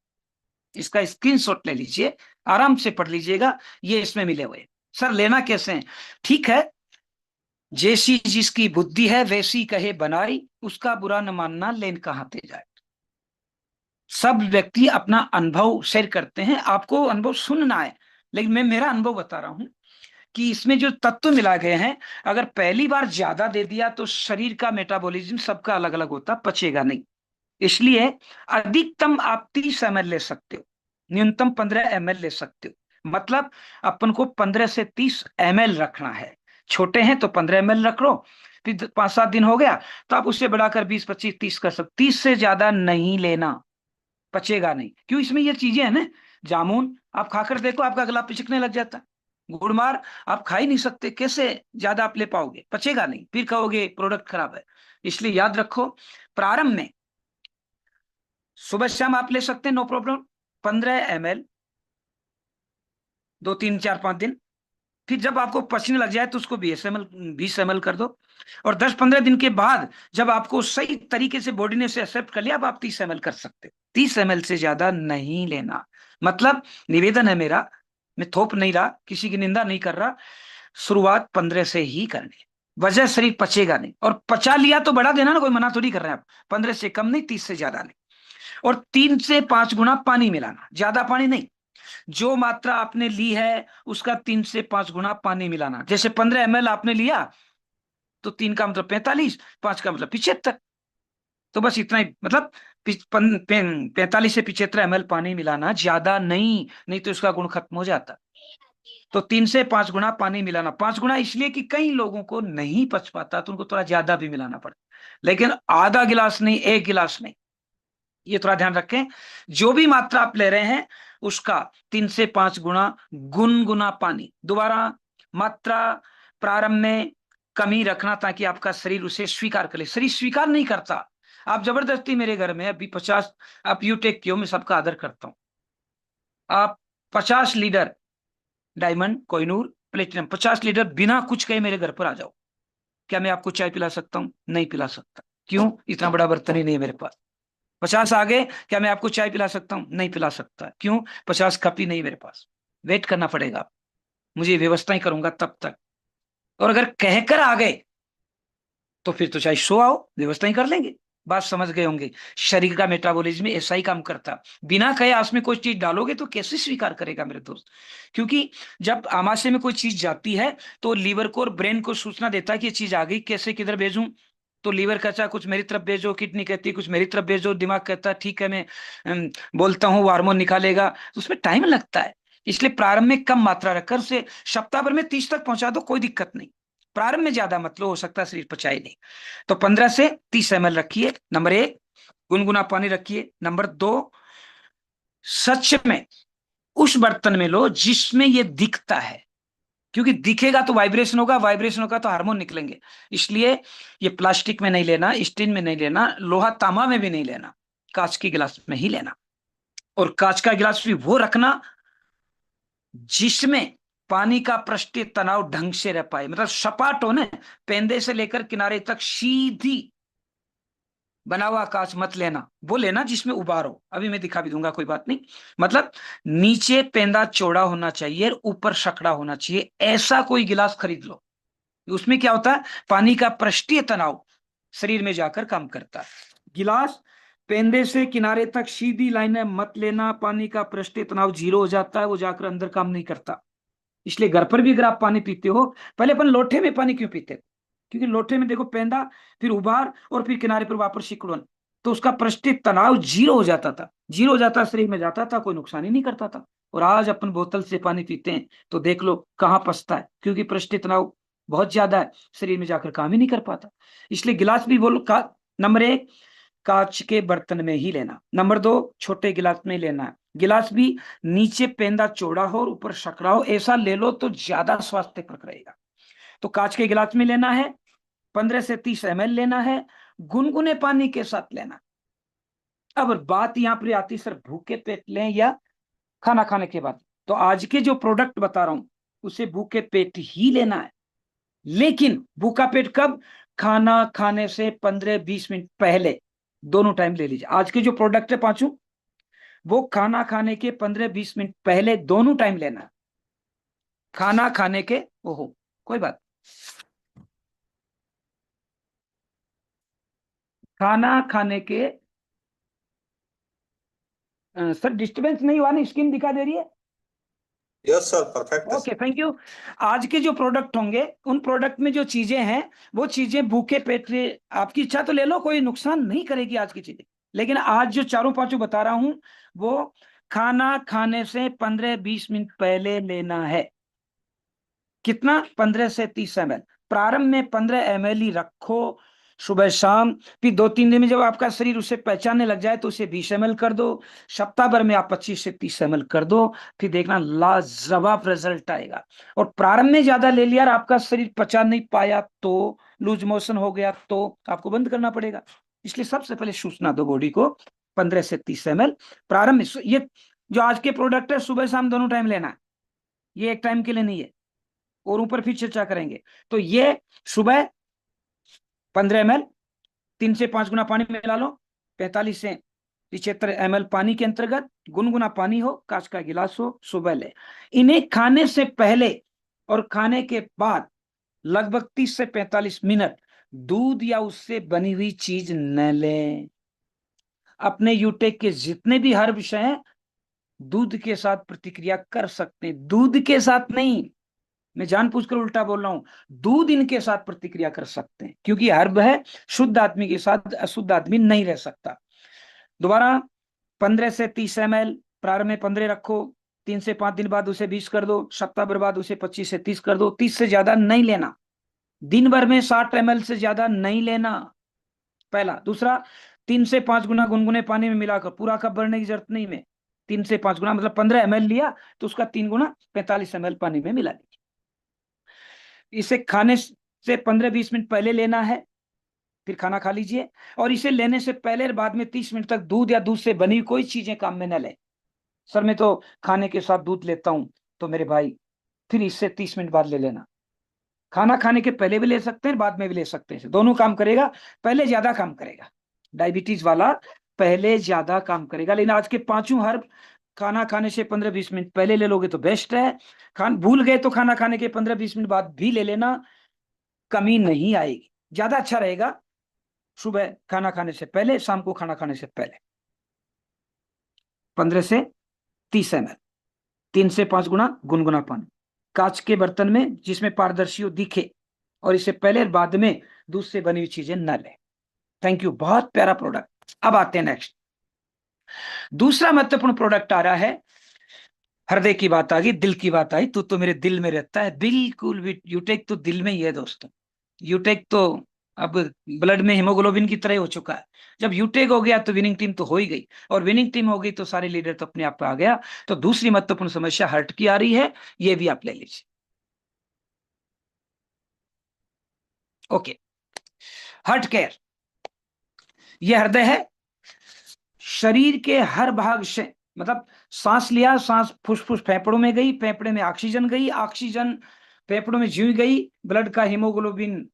इसका स्क्रीनशॉट ले लीजिए, आराम से पढ़ लीजिएगा, ये इसमें मिले हुए। सर लेना कैसे है, ठीक है, जैसी जिसकी बुद्धि है वैसी कहे बनाई, उसका बुरा न मानना लेन कहाँ ते जाए। सब व्यक्ति अपना अनुभव शेयर करते हैं, आपको अनुभव सुनना है, लेकिन मैं मेरा अनुभव बता रहा हूं कि इसमें जो तत्व मिला गए हैं, अगर पहली बार ज्यादा दे दिया तो शरीर का मेटाबॉलिज्म सबका अलग अलग होता, पचेगा नहीं। इसलिए अधिकतम आप 30 ml ले सकते हो, न्यूनतम 15 ml ले सकते हो। मतलब अपन को 15 से 30 ml रखना है। छोटे हैं तो 15 ml रख लो, फिर 5-7 दिन हो गया तो आप उससे बढ़ाकर 20-25-30 कर सकते। 30 से ज्यादा नहीं लेना, पचेगा नहीं। क्यों, इसमें ये चीजें है ना। जामुन आप खाकर देखो, आपका गला पिचकने लग जाता है। गुड़मार आप खा ही नहीं सकते, कैसे ज्यादा आप ले पाओगे, पचेगा नहीं, फिर कहोगे प्रोडक्ट खराब है। इसलिए याद रखो, प्रारंभ में सुबह शाम आप ले सकते हैं, नो प्रॉब्लम, 15 ml, 2-3-4-5 दिन। फिर जब आपको पचने लग जाए तो उसको 20 ml कर दो। और 10-15 दिन के बाद जब आपको सही तरीके से बॉडी ने से एक्सेप्ट कर लिया, अब आप 30 ml कर सकते हो। 30 ml से ज्यादा नहीं लेना। मतलब निवेदन है मेरा, मैं थोप नहीं रहा, किसी की निंदा नहीं कर रहा, शुरुआत 15 से ही करनी है। वजह शरीर पचेगा नहीं, और पचा लिया तो बढ़ा देना ना, कोई मना थोड़ी कर रहे हैं आप। 15 से कम नहीं, 30 से ज्यादा नहीं। और 3 से 5 गुना पानी मिलाना, ज्यादा पानी नहीं। जो मात्रा आपने ली है उसका 3 से 5 गुना पानी मिलाना। जैसे 15 ml आपने लिया तो 3 का मतलब 45, 5 का मतलब 75। तो बस इतना ही, मतलब 45 से 75 ml पानी मिलाना, ज्यादा नहीं, नहीं तो इसका गुण खत्म हो जाता। तो 3 से 5 गुना पानी मिलाना। 5 गुना इसलिए कि कई लोगों को नहीं पच पाता तो उनको थोड़ा ज्यादा भी मिलाना पड़ता, लेकिन आधा गिलास नहीं, 1 गिलास नहीं। ये थोड़ा ध्यान रखें, जो भी मात्रा आप ले रहे हैं उसका 3 से 5 गुना गुनगुना पानी। दोबारा, मात्रा प्रारंभ में कमी रखना ताकि आपका शरीर उसे स्वीकार कर ले। शरीर स्वीकार नहीं करता, आप जबरदस्ती, मेरे घर में अभी 50, आप यू टेक क्यों, मैं सबका आदर करता हूं, आप 50 litre diamond, Kohinoor, platinum 50 litre बिना कुछ कहे मेरे घर पर आ जाओ, क्या मैं आपको चाय पिला सकता हूं, नहीं पिला सकता। क्यों, इतना बड़ा बर्तन ही नहीं है मेरे पास। 50 आ गए, क्या मैं आपको चाय पिला सकता हूं, नहीं पिला सकता। क्यों, 50 कप ही नहीं मेरे पास, वेट करना पड़ेगा। मुझे व्यवस्था ही करूंगा तब तक। और अगर कहकर आ गए तो फिर तो चाहे सो आओ, व्यवस्था ही कर लेंगे। बात समझ गए होंगे। शरीर का मेटाबॉलिज्म ऐसा ही काम करता। बिना कहे आंत में कोई चीज डालोगे तो कैसे स्वीकार करेगा मेरे दोस्त? क्योंकि जब आमाशय में कोई चीज जाती है तो लीवर को और ब्रेन को सूचना देता है कि ये चीज आ गई, कैसे किधर भेजूं। तो लीवर कहता है कुछ मेरी तरफ भेजो, किडनी कहती है कुछ मेरी तरफ भेजो, दिमाग कहता है ठीक है मैं बोलता हूँ, वो हार्मोन निकालेगा। तो उसमें टाइम लगता है। इसलिए प्रारंभ में कम मात्रा रखकर उसे सप्ताह भर में 30 तक पहुंचा दो, कोई दिक्कत नहीं। प्रारंभ में ज्यादा मतलब हो सकता है शरीर पचाए नहीं। तो 15 से 30 ml रखिए, नंबर 1। गुनगुना पानी रखिए, नंबर 2। सच में उस बर्तन में लो जिसमें ये दिखता है, क्योंकि दिखेगा तो वाइब्रेशन होगा, वाइब्रेशन होगा तो हार्मोन निकलेंगे। इसलिए ये प्लास्टिक में नहीं लेना, स्टील में नहीं लेना, लोहा तांबा में भी नहीं लेना, कांच की गिलास में ही लेना। और कांच का गिलास भी वो रखना जिसमें पानी का पृष्ठीय तनाव ढंग से रह पाए, मतलब सपाट हो ना, पेंदे से लेकर किनारे तक सीधी बना हुआ कांच मत लेना, वो लेना जिसमें उबार हो। अभी मैं दिखा भी दूंगा, कोई बात नहीं। मतलब नीचे पेंदा चौड़ा होना चाहिए, ऊपर सकड़ा होना चाहिए, ऐसा कोई गिलास खरीद लो। उसमें क्या होता है, पानी का पृष्ठीय तनाव शरीर में जाकर काम करता है। गिलास पेंदे से किनारे तक सीधी लाइनें मत लेना, पानी का पृष्ठीय तनाव 0 हो जाता है, वो जाकर अंदर काम नहीं करता। इसलिए घर पर भी अगर आप पानी पीते हो, पहले अपन लोटे में पानी क्यों पीते? क्योंकि लोटे में देखो पेंदा, फिर उबार, और फिर किनारे पर वापस सिकुड़न, तो उसका पृष्ठीय तनाव 0 हो जाता था। 0 हो जाता, शरीर में जाता था, कोई नुकसान ही नहीं करता था। और आज अपन बोतल से पानी पीते हैं तो देख लो कहाँ पसता है, क्योंकि पृष्ठीय तनाव बहुत ज्यादा है, शरीर में जाकर काम ही नहीं कर पाता। इसलिए गिलास भी बोलो का नंबर 1 कांच के बर्तन में ही लेना, नंबर 2 छोटे गिलास में ही लेना है। गिलास भी नीचे पेंदा चौड़ा हो और ऊपर सकड़ा हो, ऐसा ले लो तो ज्यादा स्वास्थ्यप्रद रहेगा। तो कांच के गिलास में लेना है, 15 से 30 ml लेना है, गुनगुने पानी के साथ लेना। अब बात यहां पर आती है, सर भूखे पेट लें या खाना खाने के बाद? तो आज के जो प्रोडक्ट बता रहा हूं उसे भूखे पेट ही लेना है। लेकिन भूखा पेट कब? खाना खाने से 15-20 मिनट पहले, दोनों टाइम ले लीजिए। आज के जो प्रोडक्ट है पांचों, वो खाना खाने के 15-20 मिनट पहले दोनों टाइम लेना। खाना खाने के, ओहो कोई बात, खाना खाने के सर डिस्टरबेंस नहीं हुआ ना? स्क्रीन दिखा दे रही है? Yes sir, perfect. Okay, thank you. आज के जो प्रोडक्ट होंगे उन प्रोडक्ट में जो चीजें हैं वो चीजें भूखे पेट से, आपकी इच्छा तो ले लो, कोई नुकसान नहीं करेगी आज की चीजें। लेकिन आज जो चारों पांचों बता रहा हूं वो खाना खाने से 15-20 मिनट पहले लेना है। कितना? 15 से 30 ml। प्रारंभ में 15 ml ही रखो, सुबह शाम। फिर 2-3 दिन में जब आपका शरीर उसे पहचानने लग जाए तो उसे 20 ml कर दो। सप्ताह भर में आप 25 से 30 ml कर दो। फिर देखना लाजवाब रिजल्ट आएगा। और प्रारंभ में ज्यादा ले लिया और आपका शरीर पचा नहीं पाया तो, लूज मोशन हो गया तो आपको बंद करना पड़ेगा। इसलिए सबसे पहले सूचना दो बॉडी को, 15 से 30 ml प्रारंभ में। ये जो आज के प्रोडक्ट है सुबह शाम दोनों टाइम लेना है, ये एक टाइम के लिए नहीं है। और ऊपर फिर चर्चा करेंगे। तो ये सुबह 15 ml, 3 से 5 गुना पानी में मिला लो। 45 से 75 ml पानी के अंतर्गत गुनगुना पानी हो, कांच का गिलास हो, सुबह ले। इन्हें खाने से पहले और खाने के बाद लगभग 30 से 45 मिनट दूध या उससे बनी हुई चीज न लें। अपने यूटेक के जितने भी हर विषय हैं दूध के साथ प्रतिक्रिया कर सकते हैं, दूध के साथ नहीं, मैं जानबूझकर उल्टा बोल रहा हूं, दूध इनके साथ प्रतिक्रिया कर सकते हैं, क्योंकि हर्ब है, शुद्ध आदमी के साथ अशुद्ध आदमी नहीं रह सकता। दोबारा 15 से 30 ml, प्रारंभ में 15 रखो, 3 से 5 दिन बाद उसे 20 कर दो, सप्ताह भर बाद उसे 25 से 30 कर दो। 30 से ज्यादा नहीं लेना। दिन भर में 60 ml से ज्यादा नहीं लेना, पहला। दूसरा, 3 से 5 गुना गुनगुने पानी में मिलाकर, पूरा कप भरने की जरूरत नहीं। में 3 से 5 गुना मतलब 15 ml लिया तो उसका 3 गुना 45 ml पानी में मिला लीजिए। इसे खाने से 15-20 मिनट पहले लेना है, फिर खाना खा लीजिए। और इसे लेने से पहले और बाद में 30 मिनट तक दूध या दूध से बनी कोई चीजें काम में न लें। सर मैं तो खाने के साथ दूध लेता हूं, तो मेरे भाई फिर इससे 30 मिनट बाद ले लेना। खाना खाने के पहले भी ले सकते हैं, बाद में भी ले सकते हैं, दोनों काम करेगा। पहले ज्यादा काम करेगा, डायबिटीज वाला पहले ज्यादा काम करेगा। लेकिन आज के पांचों हर्ब खाना खाने से 15-20 मिनट पहले ले लोगे तो बेस्ट है। भूल गए तो खाना खाने के 15-20 मिनट बाद भी ले लेना, कमी नहीं आएगी। ज्यादा अच्छा रहेगा सुबह खाना खाने से पहले, शाम को खाना खाने से पहले। 15 से 30 ml, 3 से 5 गुना गुनगुना पानी कांच के बर्तन में, जिसमें पारदर्शी दिखे, और इससे पहले और बाद में दूध से बनी हुई चीजें न लें। थैंक यू, बहुत प्यारा प्रोडक्ट। अब आते हैं नेक्स्ट। दूसरा महत्वपूर्ण प्रोडक्ट आ रहा है, हृदय की बात आ गई, दिल की बात आई, तो मेरे दिल में रहता है बिल्कुल। यूटेक तो दिल में ही है दोस्तों। यूटेक तो अब ब्लड में हीमोग्लोबिन की तरह हो चुका है। जब यूटेक हो गया तो विनिंग टीम तो हो ही गई, और विनिंग टीम हो गई तो सारे लीडर तो अपने आप पे आ गया। तो दूसरी महत्वपूर्ण समस्या हार्ट की आ रही है, ये भी आप ले लीजिए। ओके, हार्ट केयर, ये हृदय है। शरीर के हर भाग से, मतलब सांस लिया, सांस फुसफुस फेफड़ों में गई, फेफड़े में ऑक्सीजन गई, ऑक्सीजन फेफड़ों में जी गई, ब्लड का हीमोग्लोबिन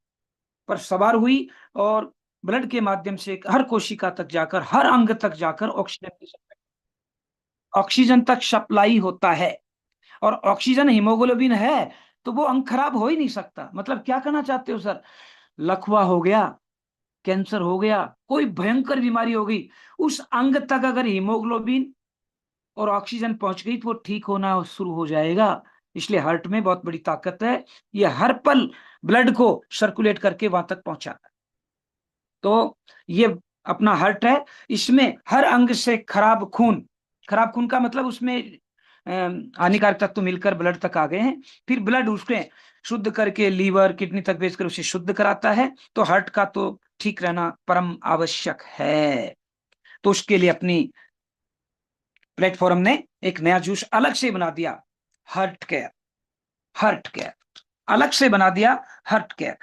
पर सवार हुई, और ब्लड के माध्यम से हर कोशिका तक जाकर, हर अंग तक जाकर ऑक्सीजन तक सप्लाई होता है। और ऑक्सीजन हीमोग्लोबिन है तो वो अंग खराब हो ही नहीं सकता। मतलब क्या कहना चाहते हो सर? लकवा हो गया, कैंसर हो गया, कोई भयंकर बीमारी हो गई, उस अंग तक अगर हीमोग्लोबिन और ऑक्सीजन पहुंच गई तो वो ठीक होना शुरू हो जाएगा। इसलिए हार्ट में बहुत बड़ी ताकत है, ये हर पल ब्लड को सर्कुलेट करके वहां तक पहुंचाता है। तो ये अपना हार्ट है, इसमें हर अंग से खराब खून, खराब खून का मतलब उसमें हानिकारक तत्व मिलकर ब्लड तक आ गए हैं, फिर ब्लड उसके शुद्ध करके लीवर किडनी तक भेजकर उसे शुद्ध कराता है। तो हार्ट का तो ठीक रहना परम आवश्यक है। तो उसके लिए अपनी प्लेटफॉर्म ने एक नया जूस अलग से बना दिया, हार्ट केयर। हार्ट केयर अलग से बना दिया, हार्ट केयर।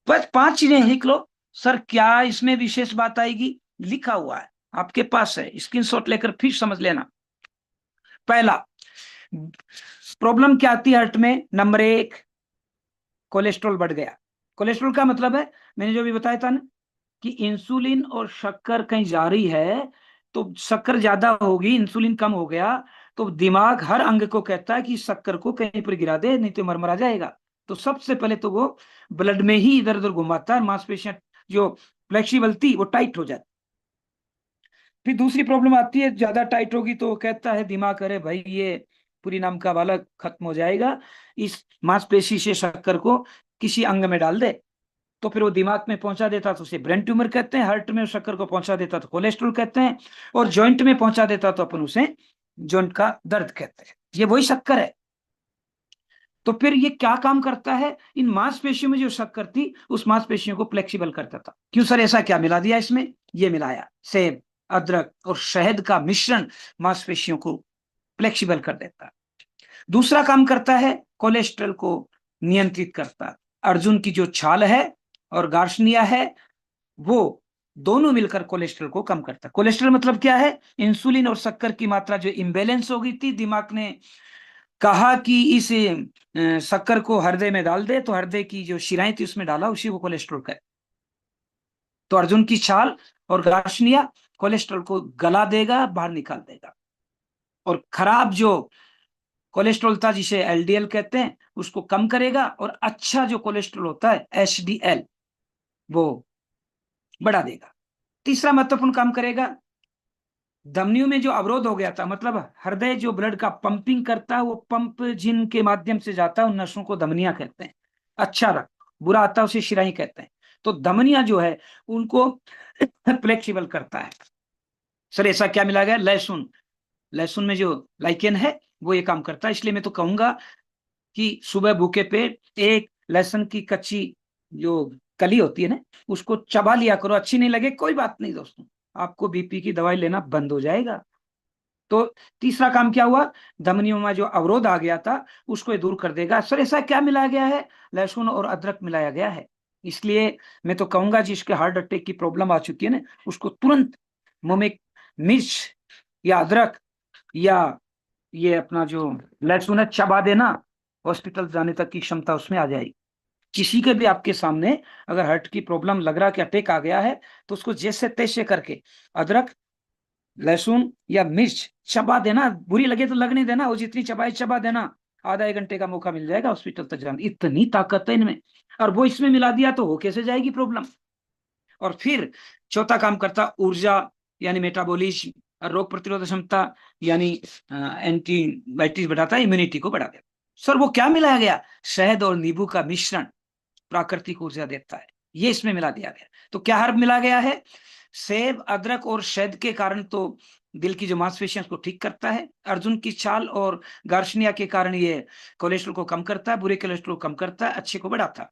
बस 5 चीजें लिख लो। सर क्या इसमें विशेष बात आएगी? लिखा हुआ है आपके पास है, स्क्रीनशॉट लेकर फिर समझ लेना। पहला प्रॉब्लम क्या आती है हार्ट में? नंबर 1, कोलेस्ट्रॉल बढ़ गया। कोलेस्ट्रॉल का मतलब है, मैंने जो भी बताया था ना, कि इंसुलिन और शक्कर कहीं जा रही है, तो शक्कर ज्यादा होगी, इंसुलिन कम हो गया, तो दिमाग हर अंग को कहता है कि शक्कर को कहीं पर गिरा दे, नहीं तो मरमरा जाएगा। तो सबसे पहले तो वो ब्लड में ही इधर उधर घुमाता है, मांसपेशियां जो फ्लेक्सिबल थी वो टाइट हो जाती। फिर दूसरी प्रॉब्लम आती है, ज्यादा टाइट होगी तो वो कहता है दिमाग, अरे भाई ये पूरी नाम का वाला खत्म हो जाएगा, इस मांसपेशी से शक्कर को किसी अंग में डाल दे। तो फिर वो दिमाग में पहुंचा देता तो उसे ब्रेन ट्यूमर कहते हैं, हार्ट में शक्कर को पहुंचा देता तो कोलेस्ट्रॉल कहते हैं, और जॉइंट में पहुंचा देता तो अपन उसे जॉइंट का दर्द कहते हैं। ये वही शक्कर है। तो फिर ये क्या काम करता है? इन मांसपेशियों में जो शक्कर थी उस मांसपेशियों को फ्लेक्सिबल करता था। क्यों सर, ऐसा क्या मिला दिया इसमें? ये मिलाया सेब, अदरक और शहद का मिश्रण मांसपेशियों को फ्लेक्सिबल कर देता है। दूसरा काम करता है, कोलेस्ट्रॉल को नियंत्रित करता है। अर्जुन की जो छाल है और गार्शनिया है, वो दोनों मिलकर कोलेस्ट्रॉल को कम करता है। कोलेस्ट्रॉल मतलब क्या है? इंसुलिन और शक्कर की मात्रा जो इम्बेलेंस हो गई थी, दिमाग ने कहा कि इस शक्कर को हृदय में डाल दे, तो हृदय की जो शिराएं थी उसमें डाला, उसी को कोलेस्ट्रॉल कहे। तो अर्जुन की छाल और गार्शनिया कोलेस्ट्रॉल को गला देगा, बाहर निकाल देगा, और खराब जो कोलेस्ट्रॉल था जिसे एलडीएल कहते हैं उसको कम करेगा, और अच्छा जो कोलेस्ट्रॉल होता है एचडीएल वो बढ़ा देगा। तीसरा महत्वपूर्ण काम करेगा, धमनियों में जो अवरोध हो गया था, मतलब हृदय जो ब्लड का पंपिंग करता है, वो पंप जिन के माध्यम से जाता है उन नसों को धमनियां कहते हैं। अच्छा रक्त, बुरा आता है उसे शिराई कहते हैं। तो धमनियां जो है उनको फ्लेक्सिबल करता है। सर ऐसा क्या मिला गया? लहसुन, लहसुन में जो लाइकेन है वो ये काम करता है। इसलिए मैं तो कहूंगा कि सुबह भूखे पेट एक लहसुन की कच्ची जो कली होती है ना, उसको चबा लिया करो। अच्छी नहीं लगे कोई बात नहीं दोस्तों, आपको बीपी की दवाई लेना बंद हो जाएगा। तो तीसरा काम क्या हुआ? धमनियों में जो अवरोध आ गया था उसको ये दूर कर देगा। सर ऐसा क्या मिलाया गया है? लहसुन और अदरक मिलाया गया है। इसलिए मैं तो कहूंगा जिसके हार्ट अटैक की प्रॉब्लम आ चुकी है ना, उसको तुरंत मुंह में मिर्च या अदरक या ये अपना जो लहसुन है चबा देना, हॉस्पिटल जाने तक की क्षमता उसमें आ जाएगी। किसी के भी आपके सामने अगर हार्ट की प्रॉब्लम लग रहा कि अटैक आ गया है, तो उसको जैसे तैसे करके अदरक लहसुन या मिर्च चबा देना, बुरी लगे तो लगने देना, वो जितनी चबाए चबा देना, आधा एक घंटे का मौका मिल जाएगा हॉस्पिटल तक जाने, इतनी ताकत है इनमें। और वो इसमें मिला दिया तो हो कैसे जाएगी प्रॉब्लम। और फिर चौथा काम करता ऊर्जा यानी मेटाबॉलिज्म, और रोग प्रतिरोधक क्षमता यानी एंटीबायोटिक्स बढ़ाता है, इम्यूनिटी को बढ़ा देता। सर वो क्या मिलाया गया, शहद और नींबू का मिश्रण प्राकृतिक ऊर्जा देता है, ये इसमें मिला दिया गया। तो क्या हर्ब मिला गया है, सेब अदरक और शहद के कारण तो दिल की जो मांसपेशियां को ठीक करता है, अर्जुन की छाल और गार्शनिया के कारण ये कोलेस्ट्रॉल को कम करता है, बुरे कोलेस्ट्रॉल को कम करता है, अच्छे को बढ़ाता है।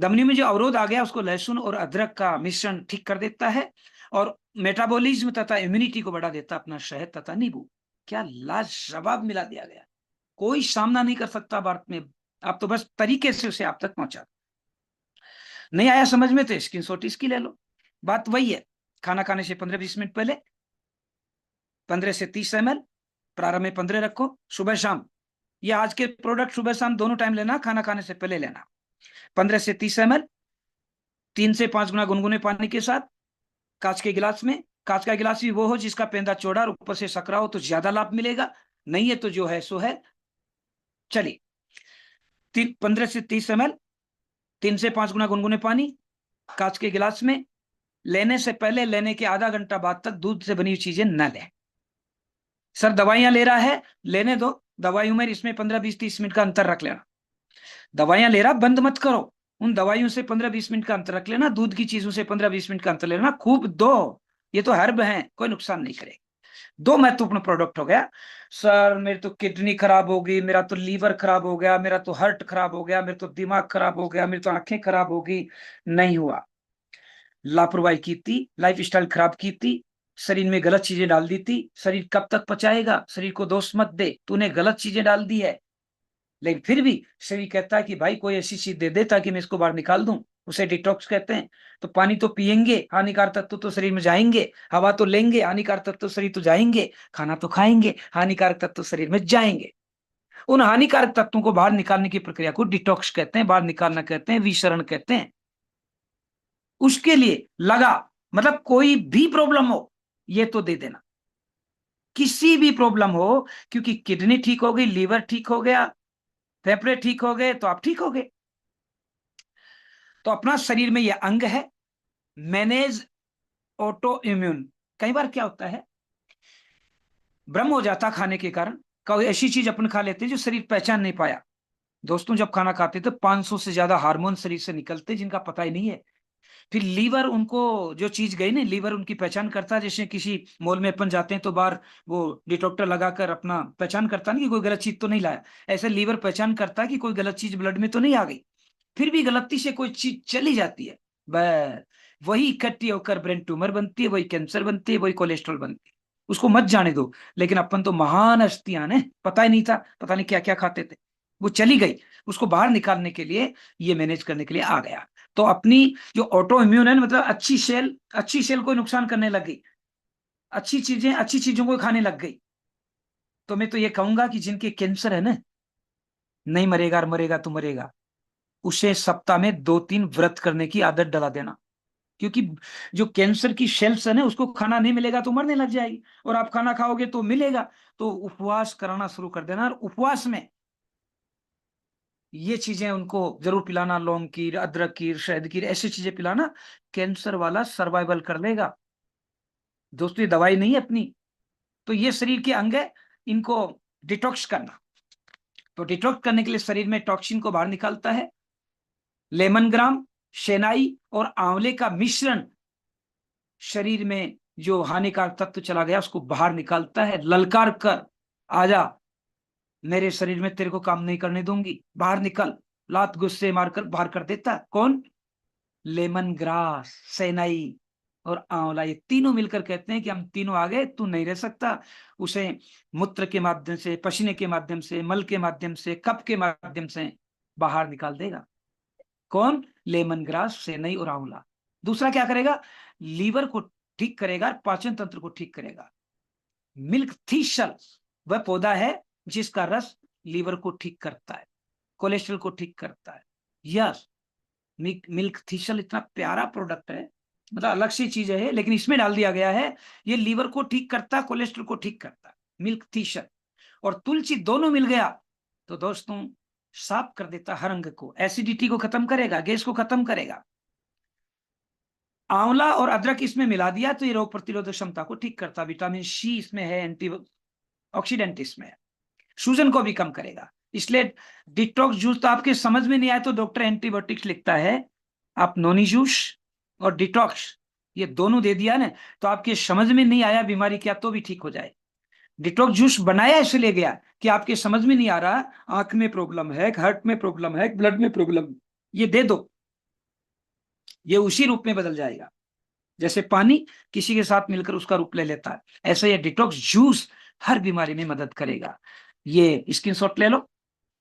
धमनी में जो अवरोध आ गया उसको लहसुन और अदरक का मिश्रण ठीक कर देता है, और मेटाबॉलिज्म तथा इम्यूनिटी को बढ़ा देता है अपना शहद तथा नींबू। क्या लाजवाब मिला दिया गया, कोई सामना नहीं कर सकता भारत में। आप तो बस तरीके से उसे आप तक पहुंचा। नहीं आया समझ में तो स्क्रीनशॉट इसकी ले लो। बात वही है, खाना खाने से 15-20 मिनट पहले 15 से 30 ml, प्रारंभ में 15 रखो, सुबह शाम। ये आज के प्रोडक्ट सुबह शाम दोनों टाइम लेना, खाना खाने से पहले लेना। 15 से 30 ml 3 से 5 गुना गुनगुने पानी के साथ, कांच के गिलास में। कांच का गिलास भी वो हो जिसका पेंदा चौड़ा और ऊपर से सकरा हो, तो ज्यादा लाभ मिलेगा, नहीं है तो जो है सो है। चलिए 15 से 30 ml 3 से 5 गुना गुनगुने पानी कांच के गिलास में। लेने से पहले, लेने के आधा घंटा बाद तक दूध से बनी हुई चीजें न लें। सर दवाइयां ले रहा है, लेने दो, दवाइयों में इसमें 15-20-30 मिनट का अंतर रख लेना। दवाइयां ले रहा बंद मत करो, उन दवाइयों से 15-20 मिनट का अंतर रख लेना, दूध की चीजों से 15-20 मिनट का अंतर लेना, खूब दो। ये तो हर्ब है, कोई नुकसान नहीं करेगा। दो महत्वपूर्ण प्रोडक्ट हो गया। सर मेरी तो किडनी खराब हो गई, मेरा तो लीवर खराब हो गया, मेरा तो हार्ट खराब हो गया, मेरा तो दिमाग खराब हो गया, मेरी तो आंखें खराब हो गई। नहीं हुआ, लापरवाही की थी, लाइफ स्टाइल खराब की थी, शरीर में गलत चीजें डाल दी थी। शरीर कब तक पचाएगा, शरीर को दोष मत दे, तूने गलत चीजें डाल दी है। लेकिन फिर भी शरीर कहता है कि भाई कोई ऐसी चीज दे दे ताकि मैं इसको बाहर निकाल दूं, उसे डिटॉक्स कहते हैं। तो पानी तो पियेंगे, हानिकारक तत्व तो शरीर में जाएंगे, हवा तो लेंगे, हानिकारक तत्व शरीर तो जाएंगे, खाना तो खाएंगे, हानिकारक तत्व शरीर में जाएंगे। उन हानिकारक तत्वों को बाहर निकालने की प्रक्रिया को डिटॉक्स कहते हैं, बाहर निकालना कहते हैं, विसरण कहते हैं। उसके लिए लगा, मतलब कोई भी प्रॉब्लम हो ये तो दे देना, किसी भी प्रॉब्लम हो, क्योंकि किडनी ठीक हो गई, लीवर ठीक हो गया, फेफड़े ठीक हो गए, तो आप ठीक हो गए। तो अपना शरीर में यह अंग है, मैनेज ऑटो इम्यून। कई बार क्या होता है, भ्रम हो जाता खाने के कारण, कोई ऐसी चीज अपन खा लेते हैं जो शरीर पहचान नहीं पाया। दोस्तों जब खाना खाते तो 500 से ज्यादा हार्मोन शरीर से निकलते जिनका पता ही नहीं है। फिर लीवर उनको, जो चीज गई ना, लीवर उनकी पहचान करता है। जैसे किसी मॉल में अपन जाते हैं तो बाहर वो डिटेक्टर लगाकर अपना पहचान करता नहीं कि कोई गलत चीज तो नहीं लाया, ऐसे लीवर पहचान करता है कि कोई गलत चीज ब्लड में तो नहीं आ गई। फिर भी गलती से कोई चीज चली जाती है, बस वही इकट्ठी होकर ब्रेन ट्यूमर बनती है, वही कैंसर बनती है, वही कोलेस्ट्रॉल बनती है। उसको मत जाने दो। लेकिन अपन तो महान हस्तियां ने, पता ही नहीं था, पता नहीं क्या क्या खाते थे, वो चली गई, उसको बाहर निकालने के लिए, ये मैनेज करने के लिए आ गया। तो अपनी जो ऑटो इम्यून है, मतलब अच्छी सेल को नुकसान करने लग गई, अच्छी चीजों को खाने लग गई। तो मैं तो ये कहूंगा कि जिनके कैंसर है ना, नहीं मरेगा और मरेगा तो मरेगा, उसे सप्ताह में 2-3 व्रत करने की आदत डला देना। क्योंकि जो कैंसर की सेल्स है ना, उसको खाना नहीं मिलेगा तो मरने लग जाएगी, और आप खाना खाओगे तो मिलेगा। तो उपवास कराना शुरू कर देना, और उपवास में ये चीजें उनको जरूर पिलाना, लौंग की, अदरक की, शहद की, ऐसी चीजें पिलाना, कैंसर वाला सर्वाइवल कर लेगा। दोस्तों ये दवाई नहीं है अपनी, तो ये शरीर के अंग है, इनको डिटॉक्स करना। तो डिटॉक्स करने के लिए शरीर में टॉक्सिन को बाहर निकालता है, लेमन ग्राम, शेनाई और आंवले का मिश्रण शरीर में जो हानिकारक तत्व चला गया उसको बाहर निकालता है। ललकार कर, आजा, मेरे शरीर में तेरे को काम नहीं करने दूंगी, बाहर निकल। लात गुस्से मारकर बाहर कर देता है। कौन, लेमन ग्रास, सेनाई और आंवला, ये तीनों मिलकर कहते हैं कि हम तीनों आ गए, तू नहीं रह सकता। उसे मूत्र के माध्यम से, पसीने के माध्यम से, मल के माध्यम से, कफ के माध्यम से बाहर निकाल देगा। कौन, लेमन ग्रास, सेनई और आंवला। दूसरा क्या करेगा, लीवर को ठीक करेगा, पाचन तंत्र को ठीक करेगा। मिल्क थीसल वह पौधा है जिसका रस लीवर को ठीक करता है, कोलेस्ट्रॉल को ठीक करता है। यस, मिल्क थीसल इतना प्यारा प्रोडक्ट है, मतलब अलग सी चीज है, लेकिन इसमें डाल दिया गया है। ये लीवर को ठीक करता, कोलेस्ट्रॉल को ठीक करता, मिल्क तीसर और तुलसी दोनों मिल गया तो दोस्तों साफ कर देता हर अंग को, एसिडिटी को खत्म करेगा, गैस को खत्म करेगा। आंवला और अदरक इसमें मिला दिया तो ये रोग प्रतिरोधक क्षमता को ठीक करता, विटामिन सी इसमें है, एंटी ऑक्सीडेंट इसमें है, सूजन को भी कम करेगा। इसलिए डिटॉक्स जूस तो आपके समझ में नहीं आया तो डॉक्टर एंटीबायोटिक्स लिखता है, आप नोनी जूस और डिटॉक्स ये दोनों दे दिया ना, तो आपके समझ में नहीं आया बीमारी क्या तो भी ठीक हो जाए। डिटॉक्स जूस बनाया इसलिए गया कि आपके समझ में नहीं आ रहा, आंख में प्रॉब्लम है, हार्ट में प्रॉब्लम है, ब्लड में प्रॉब्लम, ये दे दो, ये उसी रूप में बदल जाएगा। जैसे पानी किसी के साथ मिलकर उसका रूप ले लेता है, ऐसे ये डिटॉक्स जूस हर बीमारी में मदद करेगा। ये स्क्रीनशॉट ले लो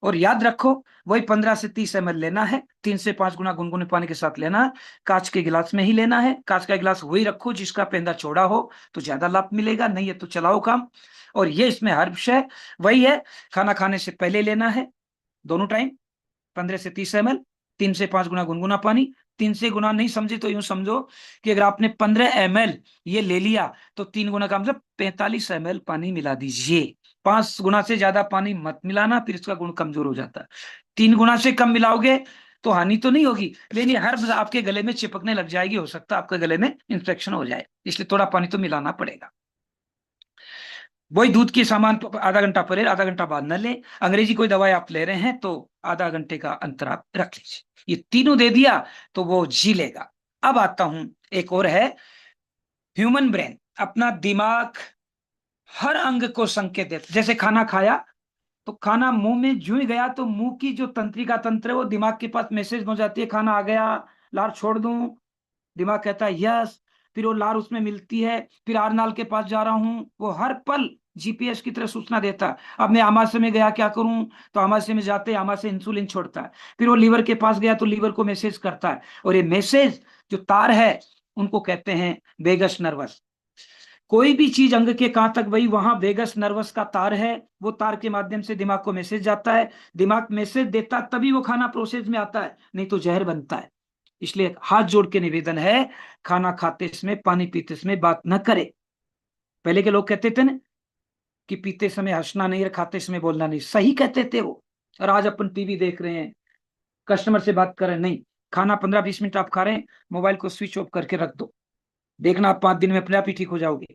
और याद रखो, वही 15 से 30 ml लेना है, 3 से 5 गुना गुनगुने पानी के साथ लेना है, कांच के गिलास में ही लेना है। कांच का गिलास वही रखो जिसका पेंदा चौड़ा हो तो ज्यादा लाभ मिलेगा, नहीं है तो चलाओ काम। और ये इसमें हर्ब्स है, वही है, खाना खाने से पहले लेना है, दोनों टाइम 15 से 30 ml, 3 से 5 गुना गुनगुना पानी। 3 से गुना नहीं समझे तो यूं समझो कि अगर आपने 15 ml ये ले लिया तो 3 गुना का मतलब 45 ml पानी मिला दीजिए। 5 गुना से ज्यादा पानी मत मिलाना, फिर इसका गुण कमजोर हो जाता है। 3 गुना से कम मिलाओगे तो हानि तो नहीं होगी, लेकिन ये हर आपके गले में चिपकने लग जाएगी, हो सकता है आपके गले में इंफेक्शन हो जाए, इसलिए थोड़ा पानी तो मिलाना पड़ेगा। वही दूध के सामान आधा घंटा पहले आधा घंटा बाद न लें। अंग्रेजी कोई दवाई आप ले रहे हैं तो आधा घंटे का अंतर आप रख लीजिए। ये तीनों दे दिया तो वो जी लेगा। अब आता हूं, एक और है ह्यूमन ब्रेन, अपना दिमाग हर अंग को संकेत देता। जैसे खाना खाया तो खाना मुंह में जू ही गया तो मुंह की जो तंत्रिका तंत्र है वो दिमाग के पास मैसेज हो जाती है, खाना आ गया, लार छोड़ दूं, दिमाग कहता है यस, फिर वो लार उसमें मिलती है, फिर आरनाल के पास जा रहा हूं, वो हर पल जीपीएस की तरह सूचना देता है। अब मैं आमाशय में गया क्या करूं, तो आमाशय में जाते आमाशय इंसुलिन छोड़ता है, फिर वो लीवर के पास गया तो लीवर को मैसेज करता है, और ये मैसेज जो तार है उनको कहते हैं वेगस नर्वस। कोई भी चीज अंग के कहां तक वही वहां वेगस नर्वस का तार है, वो तार के माध्यम से दिमाग को मैसेज जाता है, दिमाग मैसेज देता तभी वो खाना प्रोसेस में आता है, नहीं तो जहर बनता है। इसलिए हाथ जोड़ के निवेदन है, खाना खाते समय पानी पीते समय बात न करे। पहले के लोग कहते थे ना कि पीते समय हंसना नहीं और खाते समय बोलना नहीं, सही कहते थे वो। और आज अपन टीवी देख रहे हैं, कस्टमर से बात कर रहे हैं, नहीं, खाना 15-20 मिनट आप खा रहे हैं, मोबाइल को स्विच ऑफ करके रख दो, देखना आप 5 दिन में अपने आप ही ठीक हो जाओगे।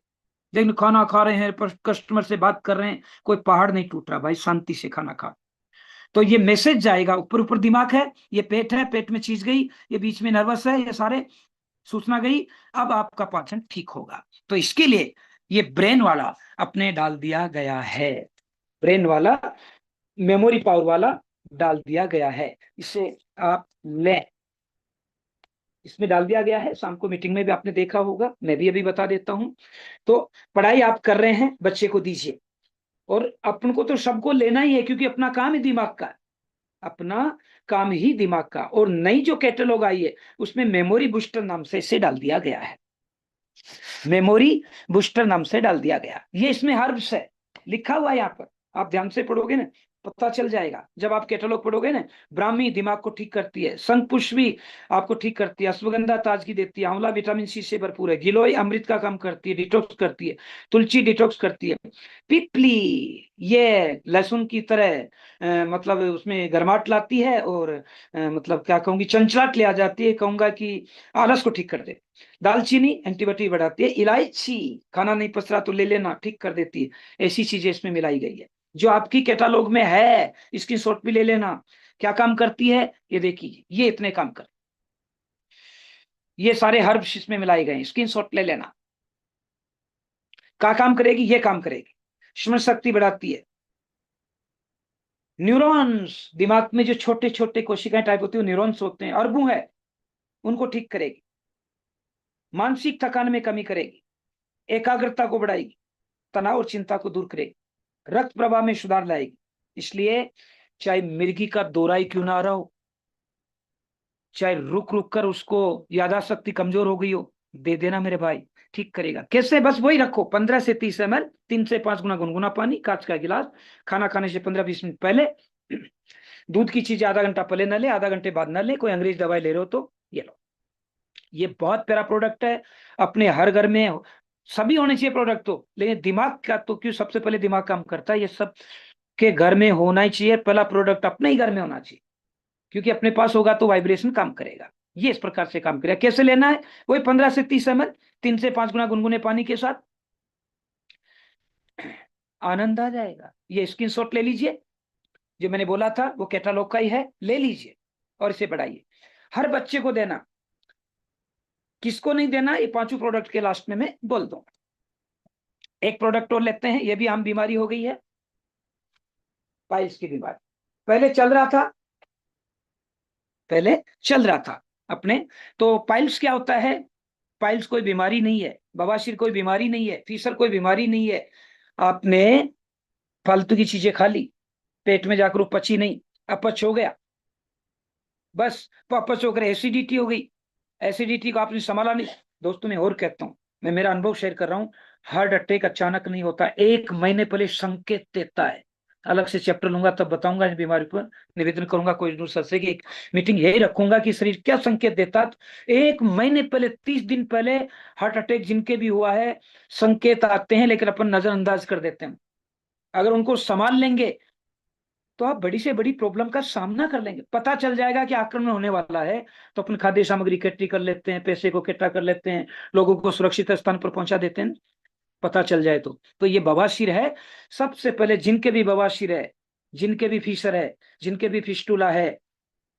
लेकिन खाना खा रहे हैं पर कस्टमर से बात कर रहे हैं, कोई पहाड़ नहीं टूट रहा भाई, शांति से खाना खा। तो ये मैसेज जाएगा, ऊपर ऊपर दिमाग है, ये पेट है, पेट में चीज गई, ये बीच में नर्वस है, ये सारे सूचना गई, अब आपका पाचन ठीक होगा। तो इसके लिए ये ब्रेन वाला अपने डाल दिया गया है, ब्रेन वाला मेमोरी पावर वाला डाल दिया गया है, इसे आप लें, इसमें डाल दिया गया है। शाम को मीटिंग में भी आपने देखा होगा, मैं भी अभी बता देता हूं। तो पढ़ाई आप कर रहे हैं, बच्चे को दीजिए, और अपन को तो सबको लेना ही है क्योंकि अपना काम ही दिमाग का, अपना काम ही दिमाग का। और नई जो कैटलॉग आई है उसमें मेमोरी बूस्टर नाम से इसे डाल दिया गया है, मेमोरी बूस्टर नाम से डाल दिया गया। ये इसमें हर्ब्स है, लिखा हुआ है यहाँ पर, आप ध्यान से पढ़ोगे ना पता चल जाएगा। जब आप कैटलॉग पढ़ोगे ना, ब्राह्मी दिमाग को ठीक करती है, शंखपुष्पी आपको ठीक करती है, अश्वगंधा ताजगी देती है, आंवला विटामिन सी से भरपूर है, गिलोय अमृत का काम करती है, डिटॉक्स करती है, तुलसी डिटॉक्स करती है, पिपली ये लहसुन की तरह मतलब उसमें गर्माहट लाती है, और मतलब क्या कहूंगी चंचलाहट ले आ जाती है, कहूंगा कि आलस को ठीक कर दे। दालचीनी एंटीबायोटिक बढ़ाती है, इलायची खाना नहीं पच रहा तो ले लेना, ठीक कर देती है। ऐसी चीजें इसमें मिलाई गई है जो आपकी कैटालॉग में है, स्क्रीनशॉट भी ले लेना। क्या काम करती है ये देखिए, ये इतने काम कर, ये सारे हर्ब्स इसमें मिलाए गए, स्क्रीनशॉट ले लेना। क्या काम करेगी, ये काम करेगी, स्मरण शक्ति बढ़ाती है, न्यूरॉन्स दिमाग में जो छोटे छोटे कोशिकाएं टाइप होती है न्यूरॉन्स होते हैं, अरबों है, उनको ठीक करेगी, मानसिक थकान में कमी करेगी, एकाग्रता को बढ़ाएगी, तनाव और चिंता को दूर करेगी, रक्त प्रवाह में सुधार लाएगी। इसलिए चाहे मिर्गी का दौरा ही क्यों ना आ रहा हो, चाहे रुक रुक कर उसको यादाशक्ति कमजोर हो गई हो, दे देना मेरे भाई, ठीक करेगा। कैसे, बस वही रखो, 15 से 30 ml, 3 से 5 गुना गुनगुना पानी, कांच का गिलास, खाना खाने से 15-20 मिनट पहले, दूध की चीजें आधा घंटा पहले न ले, आधा घंटे बाद न ले, कोई अंग्रेज दवाई ले रहे हो तो ये लो। ये बहुत प्यारा प्रोडक्ट है, अपने हर घर में सभी होने चाहिए प्रोडक्ट तो, लेकिन दिमाग का तो क्यों, सबसे पहले दिमाग काम करता है, ये सब के घर में होना ही चाहिए, पहला प्रोडक्ट अपने ही घर में होना चाहिए, क्योंकि अपने पास होगा तो वाइब्रेशन काम करेगा। ये इस प्रकार से काम करेगा। कैसे लेना है? वही 15 से 30 ml 3 से 5 गुना गुनगुने पानी के साथ, आनंद आ जाएगा। ये स्क्रीनशॉट ले लीजिए, जो मैंने बोला था वो कैटालॉग का ही है, ले लीजिए और इसे बढ़ाइए। हर बच्चे को देना, किसको नहीं देना ये पांचों प्रोडक्ट के लास्ट में मैं बोल दूंगा। एक प्रोडक्ट और लेते हैं, ये भी आम बीमारी हो गई है, पाइल्स की बीमारी। पहले चल रहा था, पहले चल रहा था अपने, तो पाइल्स क्या होता है? पाइल्स कोई बीमारी नहीं है, बवासीर कोई बीमारी नहीं है, फीसर कोई बीमारी नहीं है। आपने फालतू की चीजें खा ली, पेट में जाकर वो पची नहीं, अपच हो गया, बस अपच होकर एसिडिटी हो गई, एसिडिटी को आपने संभाला नहीं। दोस्तों मैं और कहता हूँ, मैं मेरा अनुभव शेयर कर रहा हूँ, हार्ट अटैक अचानक नहीं होता, 1 महीने पहले संकेत देता है। अलग से चैप्टर लूंगा तब बताऊंगा इस बीमारी पर, निवेदन करूंगा कोई सर से कि एक मीटिंग यही रखूंगा कि शरीर क्या संकेत देता है। तो 1 महीने पहले, 30 दिन पहले हार्ट अटैक जिनके भी हुआ है, संकेत आते हैं, लेकिन अपन नजरअंदाज कर देते हैं। अगर उनको संभाल लेंगे तो आप बड़ी से बड़ी प्रॉब्लम का सामना कर लेंगे। पता चल जाएगा कि आक्रमण होने वाला है, तो अपन खाद्य सामग्री इकट्ठी कर लेते हैं, पैसे को इकट्ठा कर लेते हैं, लोगों को सुरक्षित स्थान पर पहुंचा देते हैं, पता चल जाए तो ये बवासीर है। सबसे पहले जिनके भी बवासीर है, जिनके भी फीसर है, जिनके भी फिस्टुला है,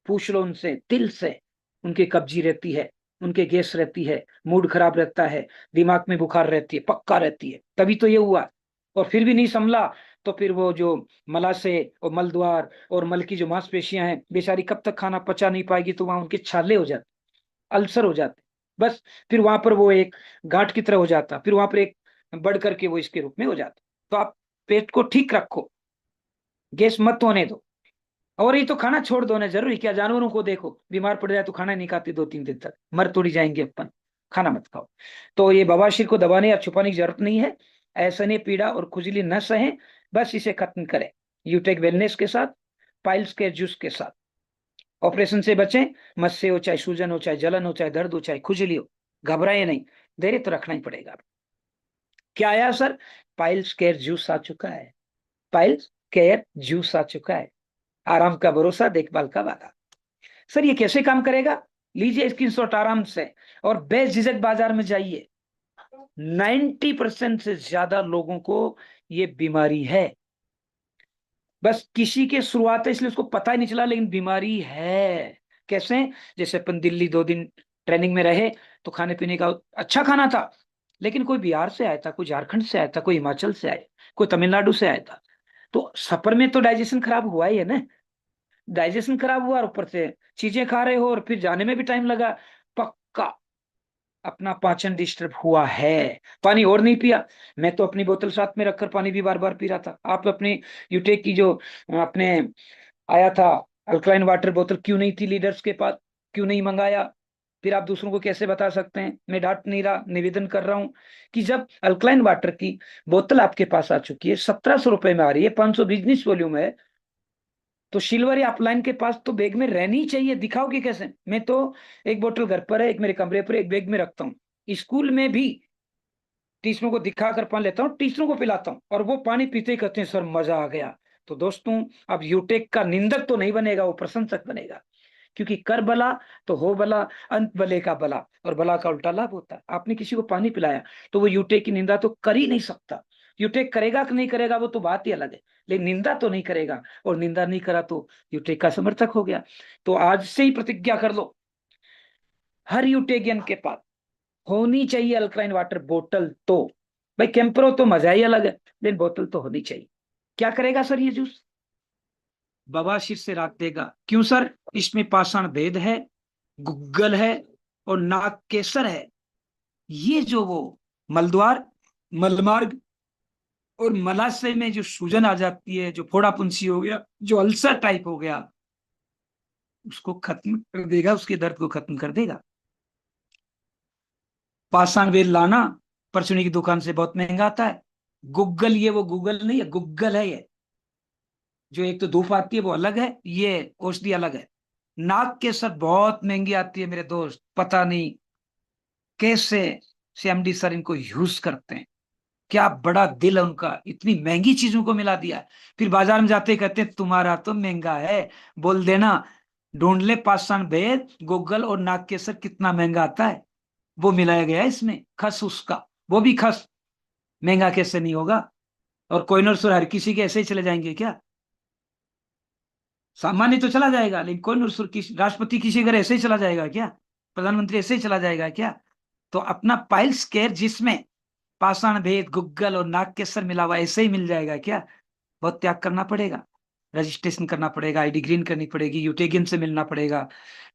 पूछ लो उनसे, तिल से उनकी कब्जी रहती है, उनके गैस रहती है, मूड खराब रहता है, दिमाग में बुखार रहती है, पक्का रहती है, तभी तो ये हुआ। और फिर भी नहीं संभला, तो फिर वो जो मलाशय और मलद्वार और मल की जो मांसपेशियां हैं, बेचारी कब तक खाना पचा नहीं पाएगी, तो वहां उनके छाले हो जाते, अल्सर हो जाते, बस। फिर वहां पर वो एक गांठ की तरह हो जाता, फिर वहां पर एक बढ़ करके वो इसके रूप में हो जाता। तो आप पेट को ठीक रखो, गैस मत होने दो। और ये तो खाना छोड़ दो ना, जरूरी क्या? जानवरों को देखो, बीमार पड़ जाए तो खाना नहीं खाते 2-3 दिन तक, मर तोड़ी जाएंगे अपन, खाना मत खाओ। तो ये बवासीर को दबाने या छुपाने की जरूरत नहीं है। ऐसा नहीं, पीड़ा और खुजली न सहे, बस इसे खत्म करें यूटेक वेलनेस के साथ, पाइल्स के जूस के साथ। ऑपरेशन से बचें, मत से हो, चाहे सूजन हो, चाहे जलन हो, चाहे दर्द हो, चाहे खुजली हो, घबराए नहीं, धैर्य तो रखना ही पड़ेगा। क्या आया सर? पाइल्स केयर जूस आ चुका है, पाइल्स केयर जूस आ चुका है। आराम का भरोसा, देखभाल का वादा। सर ये कैसे काम करेगा? लीजिए स्क्रीनशॉट आराम से, और बेझिझक बाजार में जाइए। 90% से ज्यादा लोगों को ये बीमारी है, बस किसी के शुरुआत है इसलिए उसको पता ही नहीं चला, लेकिन बीमारी है। कैसे? जैसे अपन दिल्ली 2 दिन ट्रेनिंग में रहे, तो खाने पीने का अच्छा खाना था, लेकिन कोई बिहार से आया था, कोई झारखंड से आया था, कोई हिमाचल से आया, कोई तमिलनाडु से आया था, तो सफर में तो डाइजेशन खराब हुआ ही है ना। डाइजेशन खराब हुआ और ऊपर से चीजें खा रहे हो, और फिर जाने में भी टाइम लगा, पक्का अपना पाचन डिस्टर्ब हुआ है। पानी और नहीं पिया, मैं तो अपनी बोतल साथ में रखकर पानी भी बार बार पी रहा था। आप अपनी यूटेक की जो अपने आया था अल्कलाइन वाटर बोतल, क्यों नहीं थी लीडर्स के पास, क्यों नहीं मंगाया? फिर आप दूसरों को कैसे बता सकते हैं? मैं डांट नहीं रहा, निवेदन कर रहा हूं कि जब अल्कलाइन वाटर की बोतल आपके पास आ चुकी है, 1700 रुपए में आ रही है, 500 बिजनेस वॉल्यूम है, तो सिल्वर या अपलाइन के पास तो बैग में रहनी चाहिए। दिखाओगे कैसे? मैं तो एक बोतल घर पर है, एक मेरे कमरे पर, एक बैग में रखता हूँ। स्कूल में भी टीचरों को दिखाकर पानी लेता हूँ, टीचरों को पिलाता हूँ, और वो पानी पीते ही कहते हैं सर मजा आ गया। तो दोस्तों, अब यूटेक का निंदक तो नहीं बनेगा, वो प्रशंसक बनेगा, क्योंकि कर भला तो हो भला, अंत भले का भला, और भला का उल्टा लाभ होता है। आपने किसी को पानी पिलाया तो वो यूटेक की निंदा तो कर ही नहीं सकता। यूटेक करेगा कि नहीं करेगा वो तो बात ही अलग है, लेकिन निंदा तो नहीं करेगा, और निंदा नहीं करा तो यूटेक का समर्थक हो गया। तो आज से ही प्रतिज्ञा कर लो, हर यूटेकियन के पास होनी चाहिए अल्कलाइन वाटर बोतल। तो भाई कैंपरो तो मजा ही अलग है, लेकिन बोतल तो होनी चाहिए। क्या करेगा सर ये जूस? बवासीर से राहत देगा। क्यों सर? इसमें पाषाण भेद है, गुग्गल है, और नाग केसर है। ये जो वो मलद्वार, मलमार्ग और मलाशय में जो सूजन आ जाती है, जो फोड़ा पुंसी हो गया, जो अल्सर टाइप हो गया, उसको खत्म कर देगा, उसके दर्द को खत्म कर देगा। पाषाण वेल लाना परचूनी की दुकान से बहुत महंगा आता है। गुग्गल, ये वो गूगल नहीं है, गुग्गल है ये, जो एक तो धूप आती है वो अलग है, ये औषधि अलग है। नाग केसर बहुत महंगी आती है मेरे दोस्त, पता नहीं कैसे CMD सर इनको यूज करते हैं, क्या बड़ा दिल है उनका, इतनी महंगी चीजों को मिला दिया है। फिर बाजार में जाते ही कहते हैं तुम्हारा तो महंगा है, बोल देना ढूंढ ले पाषाण भेद गूगल और नाग केसर कितना महंगा आता है, वो मिलाया गया है इसमें, खस उसका, वो भी खस, महंगा कैसे नहीं होगा। और कोहिनूर सुर हर किसी के ऐसे ही चले जाएंगे क्या? सामान्य तो चला जाएगा, लेकिन कोहिनूर सुर किसी राष्ट्रपति किसी घर ऐसे ही चला जाएगा क्या? प्रधानमंत्री ऐसे ही चला जाएगा क्या? तो अपना पाइल्स केयर जिसमें पाषाण भेद गुग्गल और नाग केसर मिला हुआ ऐसे ही मिल जाएगा क्या? बहुत त्याग करना पड़ेगा, रजिस्ट्रेशन करना पड़ेगा, आईडी ग्रीन करनी पड़ेगी, यूटेगिन से मिलना पड़ेगा,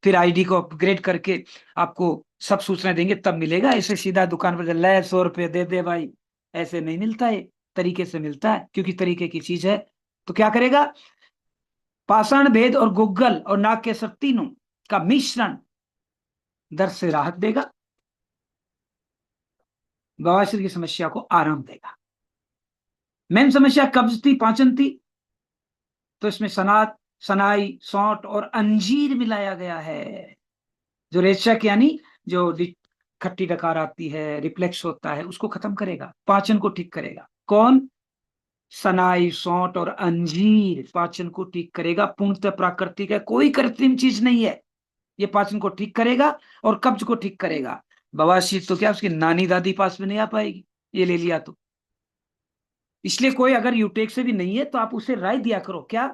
फिर आईडी को अपग्रेड करके आपको सब सूचना देंगे तब मिलेगा। ऐसे सीधा दुकान पर ले 100 रुपये दे दे भाई, ऐसे नहीं मिलता है, तरीके से मिलता है, क्योंकि तरीके की चीज है। तो क्या करेगा, पाषाण भेद और गुग्गल और नाग केसर तीनों का मिश्रण दर्द से राहत देगा, बवासीर की समस्या को आराम देगा। मेन समस्या कब्ज थी, पाचन थी, तो इसमें सनात सनाई सौंठ और अंजीर मिलाया गया है, जो रेचक यानी जो खट्टी डकार आती है, रिफ्लेक्स होता है, उसको खत्म करेगा, पाचन को ठीक करेगा। कौन? सनाई सौंठ और अंजीर पाचन को ठीक करेगा, पूर्णतः प्राकृतिक है, कोई कृत्रिम चीज नहीं है। ये पाचन को ठीक करेगा और कब्ज को ठीक करेगा। बवासीर तो क्या उसकी नानी दादी पास में नहीं आ पाएगी ये ले लिया तो। इसलिए कोई अगर यूटेक से भी नहीं है तो आप उसे राय दिया करो, क्या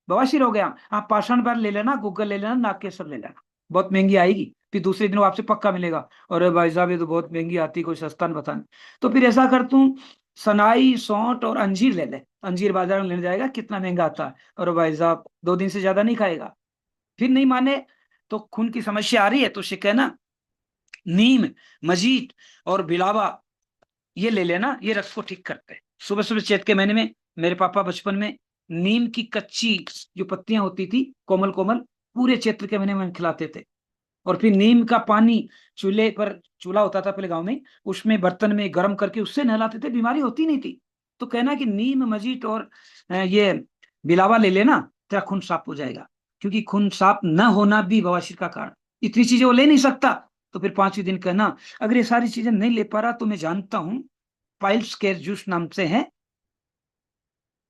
बवासीर हो गया, आप पाषाण बार ले लेना, गूगल ले लेना, नाग केसर ले लेना, बहुत महंगी आएगी, फिर दूसरे दिन वो आपसे पक्का मिलेगा, अरे भाई साहब ये तो बहुत महंगी आती, कोई सस्ता नहीं बताना। तो फिर ऐसा कर तू सनाई सौंठ और अंजीर ले ले, अंजीर बाजार में लेने जाएगा कितना महंगा आता है, और भाई साहब 2 दिन से ज्यादा नहीं खाएगा। फिर नहीं माने तो खून की समस्या आ रही है तो उसे कहना नीम मजीठ और बिलावा ये ले लेना, ये रक्त को ठीक करते हैं। सुबह सुबह चैत के महीने में मेरे पापा बचपन में नीम की कच्ची जो पत्तियां होती थी कोमल कोमल, पूरे चैत्र के महीने में खिलाते थे। और फिर नीम का पानी चूल्हे पर, चूल्हा होता था पहले गांव में, उसमें बर्तन में गर्म करके उससे नहलाते थे, बीमारी होती नहीं थी। तो कहना कि नीम मजीठ और ये बिलावा ले लेना, तेरा खून साफ हो जाएगा, क्योंकि खून साफ न होना भी बवासीर का कारण। इतनी चीजें वो ले नहीं सकता। तो फिर 5वें दिन कहना अगर ये सारी चीजें नहीं ले पा रहा तो मैं जानता हूं पाइल्स केयर जूस नाम से है,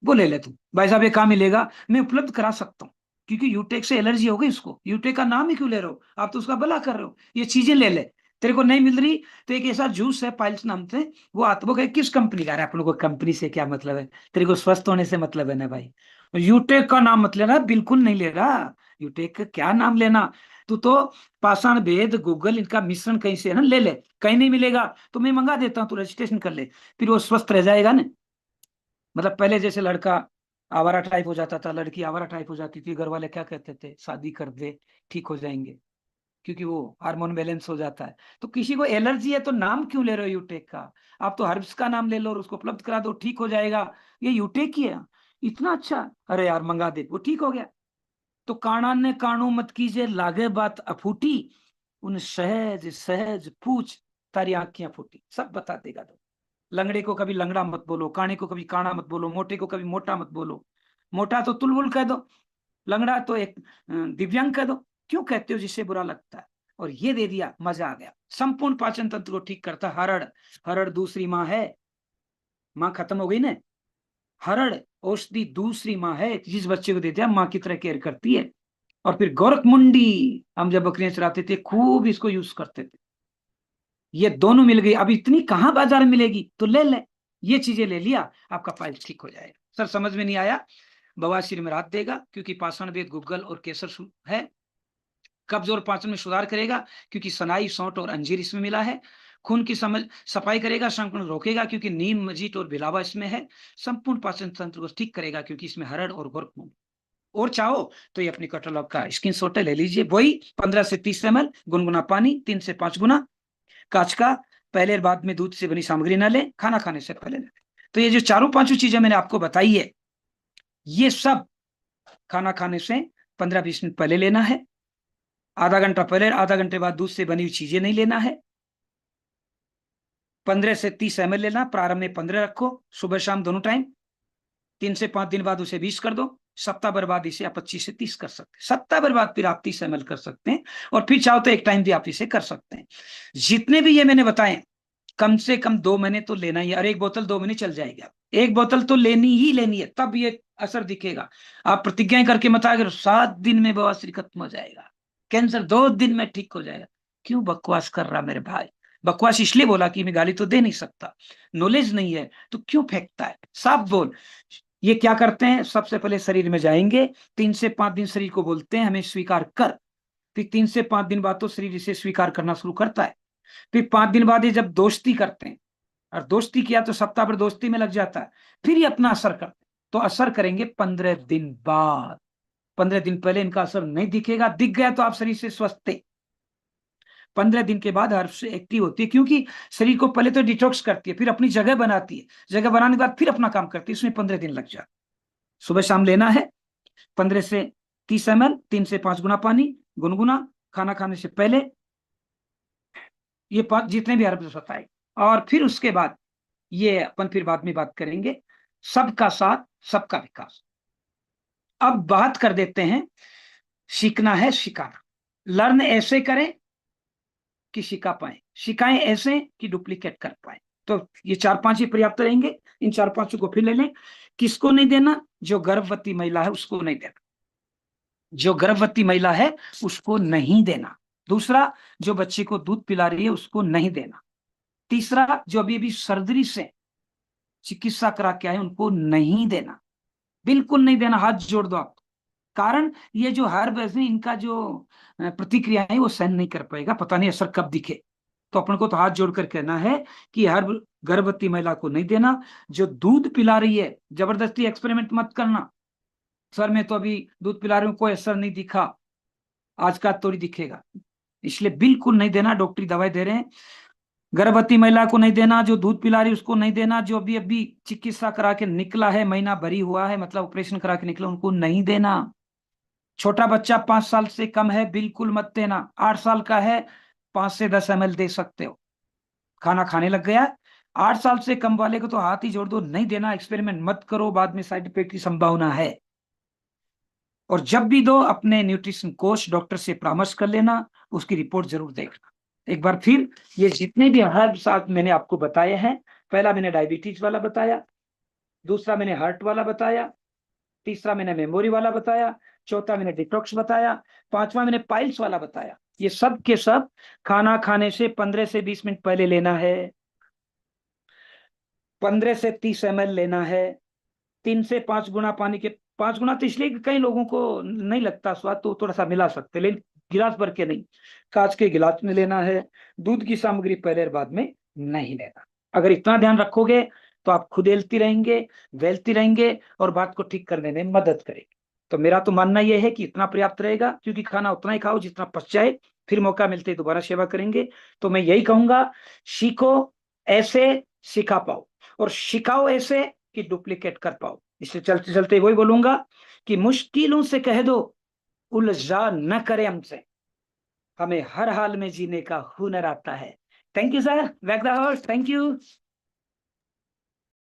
वो ले ले तू। भाई साहब ये कहाँ मिलेगा? मैं उपलब्ध करा सकता हूँ, क्योंकि यूटेक से एलर्जी हो गई उसको, यूटेक का नाम ही क्यों ले रहे हो, आप तो उसका भला कर रहे हो, ये चीजें ले ले। तेरे को नहीं मिल रही तो एक ऐसा जूस है पाइल्स नाम से, वो आता, वो किस कंपनी का है, आप लोगों को कंपनी से क्या मतलब है, तेरे को स्वस्थ होने से मतलब है ना भाई। यूटेक का नाम मत लेना, बिल्कुल नहीं ले रहा, यूटेक का क्या नाम लेना। तू तो पाषाण भेद गूगल इनका मिश्रण कहीं से है ना, ले ले, कहीं नहीं मिलेगा तो मैं मंगा देता हूँ, तू रजिस्ट्रेशन कर ले, फिर वो स्वस्थ रह जाएगा ना। मतलब पहले जैसे लड़का आवारा टाइप हो जाता था, लड़की आवारा टाइप हो जाती थी, घर वाले क्या कहते थे, शादी कर दे ठीक हो जाएंगे, क्योंकि वो हार्मोन बैलेंस हो जाता है। तो किसी को एलर्जी है तो नाम क्यों ले रहे हो यूटेक का? आप तो हर्ब्स का नाम ले लो और उसको उपलब्ध करा दो, ठीक हो जाएगा, ये यूटेक ही है, इतना अच्छा, अरे यार मंगा दे, वो ठीक हो गया। तो काणा ने काणू मत कीजिए लागे बात अफूटी, उन सहज सहज पूछ तारी आंखियां फूटी, सब बता देगा। तो लंगड़े को कभी लंगड़ा मत बोलो, काणे को कभी काणा मत बोलो, मोटे को कभी मोटा मत बोलो, मोटा तो तुलबुल कह दो, लंगड़ा तो एक दिव्यांग कह दो, क्यों कहते हो जिससे बुरा लगता है। और ये दे दिया, मजा आ गया। संपूर्ण पाचन तंत्र को ठीक करता हरड़, हरड़ दूसरी माँ है, माँ खत्म हो गई ना, हरड़ औषधि दूसरी माँ है, जिस बच्चे को देते हैं माँ की तरह केयर करती है। और फिर गोरख मुंडी, हम जब बकरियां चराते थे खूब इसको यूज करते थे, ये दोनों मिल गई, अब इतनी कहां बाजार में मिलेगी, तो ले ले, ये चीजें ले लिया, आपका पाइल ठीक हो जाएगा। सर समझ में नहीं आया? बवासीर में राहत देगा, क्योंकि पाषाण भेद गुग्गल और केसर है। कब्ज और पाचन में सुधार करेगा, क्योंकि सनाई सौंठ और अंजीर इसमें मिला है। खून की समझ सफाई करेगा, संक्रमण रोकेगा, क्योंकि नीम मजीठ और बिलावा इसमें है। संपूर्ण पाचन तंत्र को ठीक करेगा, क्योंकि इसमें हरड़ और गोरखमूल। और चाहो तो ये अपनी कैटलॉग का स्क्रीन शॉट ले लीजिए, वही 15 से 30 ml गुनगुना पानी 3 से 5 गुना, कांच का, पहले और बाद में दूध से बनी सामग्री न ले, खाना खाने से पहले ले। तो ये जो चारों पांचों चीजें मैंने आपको बताई है, ये सब खाना खाने से 15-20 मिनट पहले लेना है, आधा घंटा पहले, आधा घंटे बाद दूध से बनी हुई चीजें नहीं लेना है। 15 से 30 ml लेना, प्रारंभ में 15 रखो, सुबह शाम दोनों टाइम, 3 से 5 दिन बाद उसे 20 कर दो, सप्ताह भर बाद इसे आप 25 से 30 कर सकते हैं, सप्ताह भर बाद फिर आप 30 ml कर सकते हैं, और फिर चाहो तो एक टाइम भी आप इसे कर सकते हैं। जितने भी ये मैंने बताए कम से कम 2 महीने तो लेना ही है, और एक बोतल 2 महीने चल जाएगी। आप एक बोतल तो लेनी ही लेनी है, तब ये असर दिखेगा। आप प्रतिज्ञा करके मत अगर 7 दिन में बवासीर खत्म हो जाएगा, कैंसर 2 दिन में ठीक हो जाएगा, क्यों बकवास कर रहा मेरे भाई? बकवास इसलिए बोला कि मैं गाली तो दे नहीं सकता, नॉलेज नहीं है तो क्यों फेंकता है? साफ बोल। ये क्या करते हैं, सबसे पहले शरीर में जाएंगे, 3 से 5 दिन शरीर को बोलते हैं हमें स्वीकार कर, फिर 3 से 5 दिन बाद तो शरीर इसे स्वीकार करना शुरू करता है। फिर 5 दिन बाद ये जब दोस्ती करते हैं, और दोस्ती किया तो सप्ताह भर दोस्ती में लग जाता है, फिर ये अपना असर करते हैं। तो असर करेंगे 15 दिन बाद। 15 दिन पहले इनका असर नहीं दिखेगा, दिख गया तो आप शरीर से स्वस्थ थे। 15 दिन के बाद हर्ष एक्टिव होती है, क्योंकि शरीर को पहले तो डिटॉक्स करती है, फिर अपनी जगह बनाती है, जगह बनाने के बाद फिर अपना काम करती है, इसमें 15 दिन लग जाते। सुबह शाम लेना है 15 से 30 ml, 3 से 5 गुना पानी, गुनगुना, खाना खाने से पहले। ये जितने भी हर्ब्स बताए, और फिर उसके बाद ये अपन फिर बाद में बात करेंगे, सबका साथ सबका विकास। अब बात कर देते हैं, सीखना है सिखाना। लर्न ऐसे करें कि सिखा पाए, सिखाएं ऐसे कि डुप्लीकेट कर पाए। तो ये 4-5 ही पर्याप्त रहेंगे, इन 4-5 को फिर ले लें। किसको नहीं देना? जो गर्भवती महिला है उसको नहीं देना, जो गर्भवती महिला है उसको नहीं देना। दूसरा, जो बच्चे को दूध पिला रही है उसको नहीं देना। तीसरा, जो अभी अभी सर्जरी से चिकित्सा करा के आए उनको नहीं देना, बिल्कुल नहीं देना, हाथ जोड़ दो आप। कारण ये जो हर्ब है इनका जो प्रतिक्रिया है वो सहन नहीं कर पाएगा, पता नहीं असर कब दिखे। तो अपन को तो हाथ जोड़कर कहना है कि हर्ब गर्भवती महिला को नहीं देना। जो दूध पिला रही है, जबरदस्ती एक्सपेरिमेंट मत करना, सर मैं तो अभी दूध पिला रही हूँ कोई असर नहीं दिखा, आज का थोड़ी दिखेगा, इसलिए बिल्कुल नहीं देना। डॉक्टरी दवाई दे रहे हैं, गर्भवती महिला को नहीं देना, जो दूध पिला रही उसको नहीं देना, जो अभी अभी चिकित्सा करा के निकला है, महीना भरी हुआ है मतलब ऑपरेशन करा के निकला, उनको नहीं देना। छोटा बच्चा 5 साल से कम है बिल्कुल मत देना। 8 साल का है 5 से 10 ml दे सकते हो, खाना खाने लग गया। 8 साल से कम वाले को तो हाथ ही जोड़ दो, नहीं देना, एक्सपेरिमेंट मत करो, बाद में साइड इफेक्ट की संभावना है। और जब भी दो अपने न्यूट्रिशन कोच डॉक्टर से परामर्श कर लेना, उसकी रिपोर्ट जरूर देखना। एक बार फिर, ये जितने भी हर्ब्स मैंने आपको बताए हैं, पहला मैंने डायबिटीज वाला बताया, दूसरा मैंने हार्ट वाला बताया, तीसरा मैंने मेमोरी वाला बताया, चौथा मैंने डिटॉक्स बताया, पांचवा मैंने पाइल्स वाला बताया। ये सब के सब खाना खाने से 15 से 20 मिनट पहले लेना है, 15 से 30 ml लेना है, 3 से 5 गुना पानी के, 5 गुना तो इसलिए कि कई लोगों को नहीं लगता स्वाद तो थोड़ा सा मिला सकते हैं, लेकिन गिलास भर के नहीं, कांच के गिलास में लेना है। दूध की सामग्री पहले और बाद में नहीं लेना। अगर इतना ध्यान रखोगे तो आप खुद हेल्थी रहेंगे, वेल्थी रहेंगे, और बात को ठीक करने में मदद करेगी। तो मेरा तो मानना यह है कि इतना पर्याप्त रहेगा, क्योंकि खाना उतना ही खाओ जितना पच जाए, फिर मौका मिलते ही दोबारा सेवा करेंगे। तो मैं यही कहूंगा, सीखो ऐसे सिखा पाओ, और सिखाओ ऐसे कि डुप्लीकेट कर पाओ। इससे चलते चलते वही बोलूंगा कि मुश्किलों से कह दो उलझा न करे हमसे, हमें हर हाल में जीने का हुनर आता है। Thank you sir, back the horse, thank you.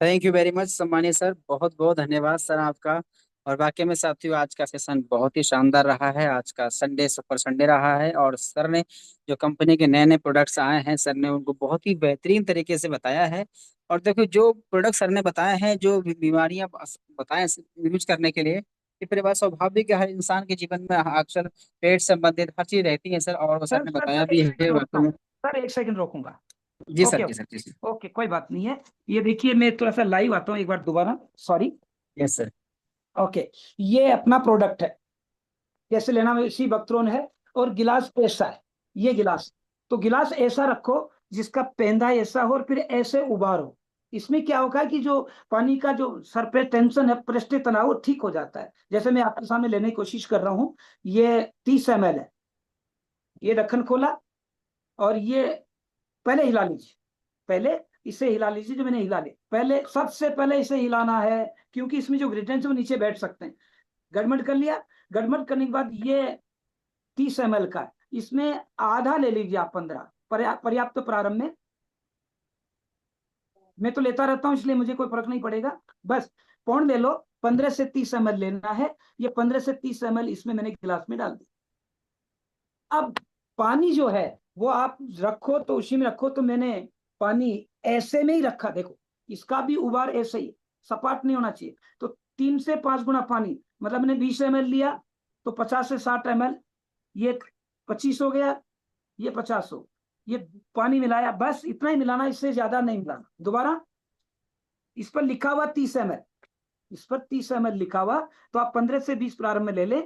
Thank you very much सम्मानीय सर, बहुत बहुत धन्यवाद सर आपका। और वाकई में साथियों, आज का सेशन बहुत ही शानदार रहा है, आज का संडे सुपर संडे रहा है। और सर ने जो कंपनी के नए नए प्रोडक्ट्स आए हैं, सर ने उनको बहुत ही बेहतरीन तरीके से बताया है। और देखो, जो प्रोडक्ट सर ने बताए हैं, जो बीमारियां बताए यूज करने के लिए, ये परिवार स्वाभाविक है, हर इंसान के जीवन में अक्सर पेट संबंधित हर चीज रहती है सर, और वो सर सर ने सर बताया सर भी एक है सेकंड रोकता वाकई हूँ, में। सर एक सेकंड रोकूंगा। जी सर, ओके जी सर, जी सर। ओके, कोई बात नहीं है। ये देखिए मैं थोड़ा सा लाइव आता हूँ एक बार दोबारा, सॉरी। Yes sir. ओके, ये अपना प्रोडक्ट है, कैसे लेना है, इसी बक्ट्रोन है, और गिलास ऐसा है, ये गिलास। तो गिलास ऐसा रखो जिसका पेंदा ऐसा हो, और फिर ऐसे उबारो। इसमें क्या होगा कि जो पानी का जो सर पे टेंशन है, पृष्ठीय तनाव, वो ठीक हो जाता है। जैसे मैं आपके सामने लेने की कोशिश कर रहा हूँ, ये 30 ml है, ये ढक्कन खोला, और ये पहले हिला लीजिए, पहले इसे हिला लीजिए, जो मैंने हिला लिया, पहले सबसे पहले इसे हिलाना है, क्योंकि इसमें जो ग्रेडिएंट्स है वो नीचे बैठ सकते हैं। गड़मड़ कर लिया, गड़मड़ करने के बाद ये 30 ml का है, इसमें आधा ले लीजिए आप, 15 पर्याप्त प्रारंभ में। मैं तो लेता रहता हूं इसलिए मुझे कोई फर्क नहीं पड़ेगा। बस पौंड ले लो, 15 से 30 ml लेना है। ये 15 से 30 ml इसमें मैंने गिलास में डाल दिया। अब पानी जो है वो आप रखो तो उसी में रखो, तो मैंने पानी ऐसे में ही रखा, देखो इसका भी उबार ऐसे ही, सपाट नहीं होना चाहिए। तो 3 से 5 गुना पानी, मतलब मैंने 20 ml लिया तो 50 से 60 ml, ये 25 हो गया, ये 50 हो, ये पानी मिलाया, बस इतना ही मिलाना, इससे ज्यादा नहीं मिलाना। दोबारा इस पर लिखा हुआ 30 ml, इस पर 30 ml लिखा हुआ, तो आप 15 से 20 प्रारंभ में ले ले।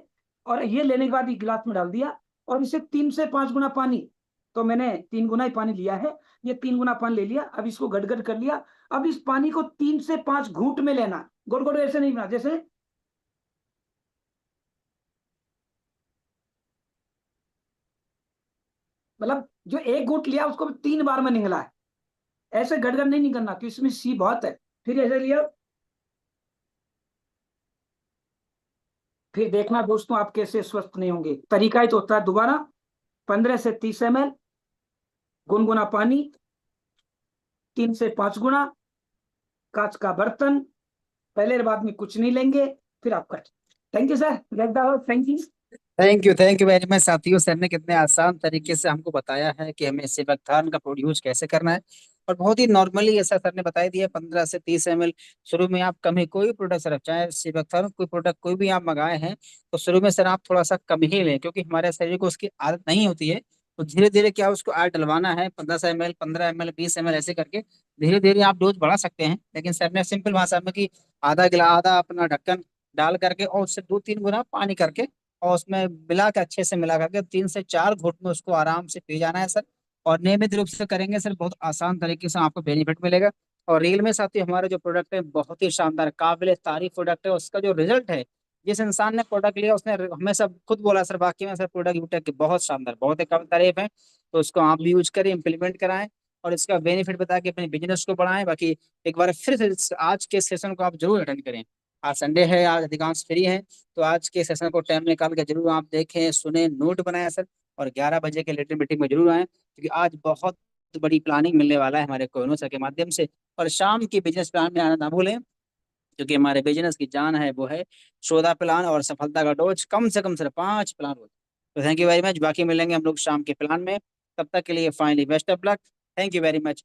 और ये लेने के बाद ये गिलास में डाल दिया, और इसे 3 से 5 गुना पानी, तो मैंने 3 गुना ही पानी लिया है, ये 3 गुना पानी ले लिया। अब इसको गड़गड़ कर लिया। अब इस पानी को 3 से 5 घूंट में लेना, गोल गोल ऐसे नहीं बना, जैसे मतलब जो एक घूंट लिया उसको 3 बार में निगला है, ऐसे गड़गड़ नहीं निकलना क्योंकि इसमें सी बहुत है। फिर ऐसे लिया, फिर देखना दोस्तों आप कैसे स्वस्थ नहीं होंगे। तरीका ही तो होता है। दोबारा 15 से 30 ml गुनगुना पानी, 3 से 5 गुना, कांच का बर्तन, पहले और बाद में कुछ नहीं लेंगे, फिर आप cut. Thank you sir, thank you. Thank you very much साथियों। सर ने कितने आसान तरीके से हमको बताया है कि हमें सेवकथान का प्रोड्यूस कैसे करना है, और बहुत ही नॉर्मली ऐसा सर ने बता दिया। 15 से 30 ml शुरू में आप कम ही, कोई प्रोडक्ट सर, चाहे सेवकथान कोई प्रोडक्ट कोई भी आप मंगाए हैं, तो शुरू में सर आप थोड़ा सा कम ही लें, क्योंकि हमारे शरीर को उसकी आदत नहीं होती है। तो धीरे धीरे क्या उसको ऐड डलवाना है, 15 ml 15 ml 20 ml ऐसे करके धीरे धीरे आप डोज बढ़ा सकते हैं। लेकिन सर ने सिंपल भाषा में कि आधा अपना ढक्कन डाल करके और उससे 2-3 गुना पानी करके और उसमें मिला के अच्छे से मिला करके 3 से 4 घूंट में उसको आराम से पी जाना है सर। और नियमित रूप से करेंगे सर, बहुत आसान तरीके से आपको बेनिफिट मिलेगा। और रियल में साथी हमारा जो प्रोडक्ट है बहुत ही शानदार काबिल तारीफ प्रोडक्ट है। उसका जो रिजल्ट है, जिस इंसान ने प्रोडक्ट लिया उसने हमेशा खुद बोला सर वाकई में सर प्रोडक्ट यूटेक के बहुत शानदार, बहुत ही काबिल तारीफ है। तो उसको आप भी यूज करें, इम्प्लीमेंट कराएं और इसका बेनिफिट बता के अपने बिजनेस को बढ़ाएं। बाकी एक बार फिर से आज के सेशन को आप जरूर अटेंड करें। आज संडे है, आज अधिकांश फ्री है, तो आज के सेशन को टाइम निकाल के जरूर आप देखें, सुने, नोट बनाएं सर। और 11 बजे के लेटर मीटिंग में जरूर आए, क्योंकि आज बहुत बड़ी प्लानिंग मिलने वाला है हमारे कोहिनूर सर के माध्यम से। और शाम की बिजनेस प्लान में आना ना भूलें, क्योंकि हमारे बिजनेस की जान है वो है 14 प्लान और सफलता का डोज, कम से कम सर 5 प्लान हो। तो थैंक यू वेरी मच। बाकी मिलेंगे हम लोग शाम के प्लान में, तब तक के लिए finally best of luck. Thank you very much.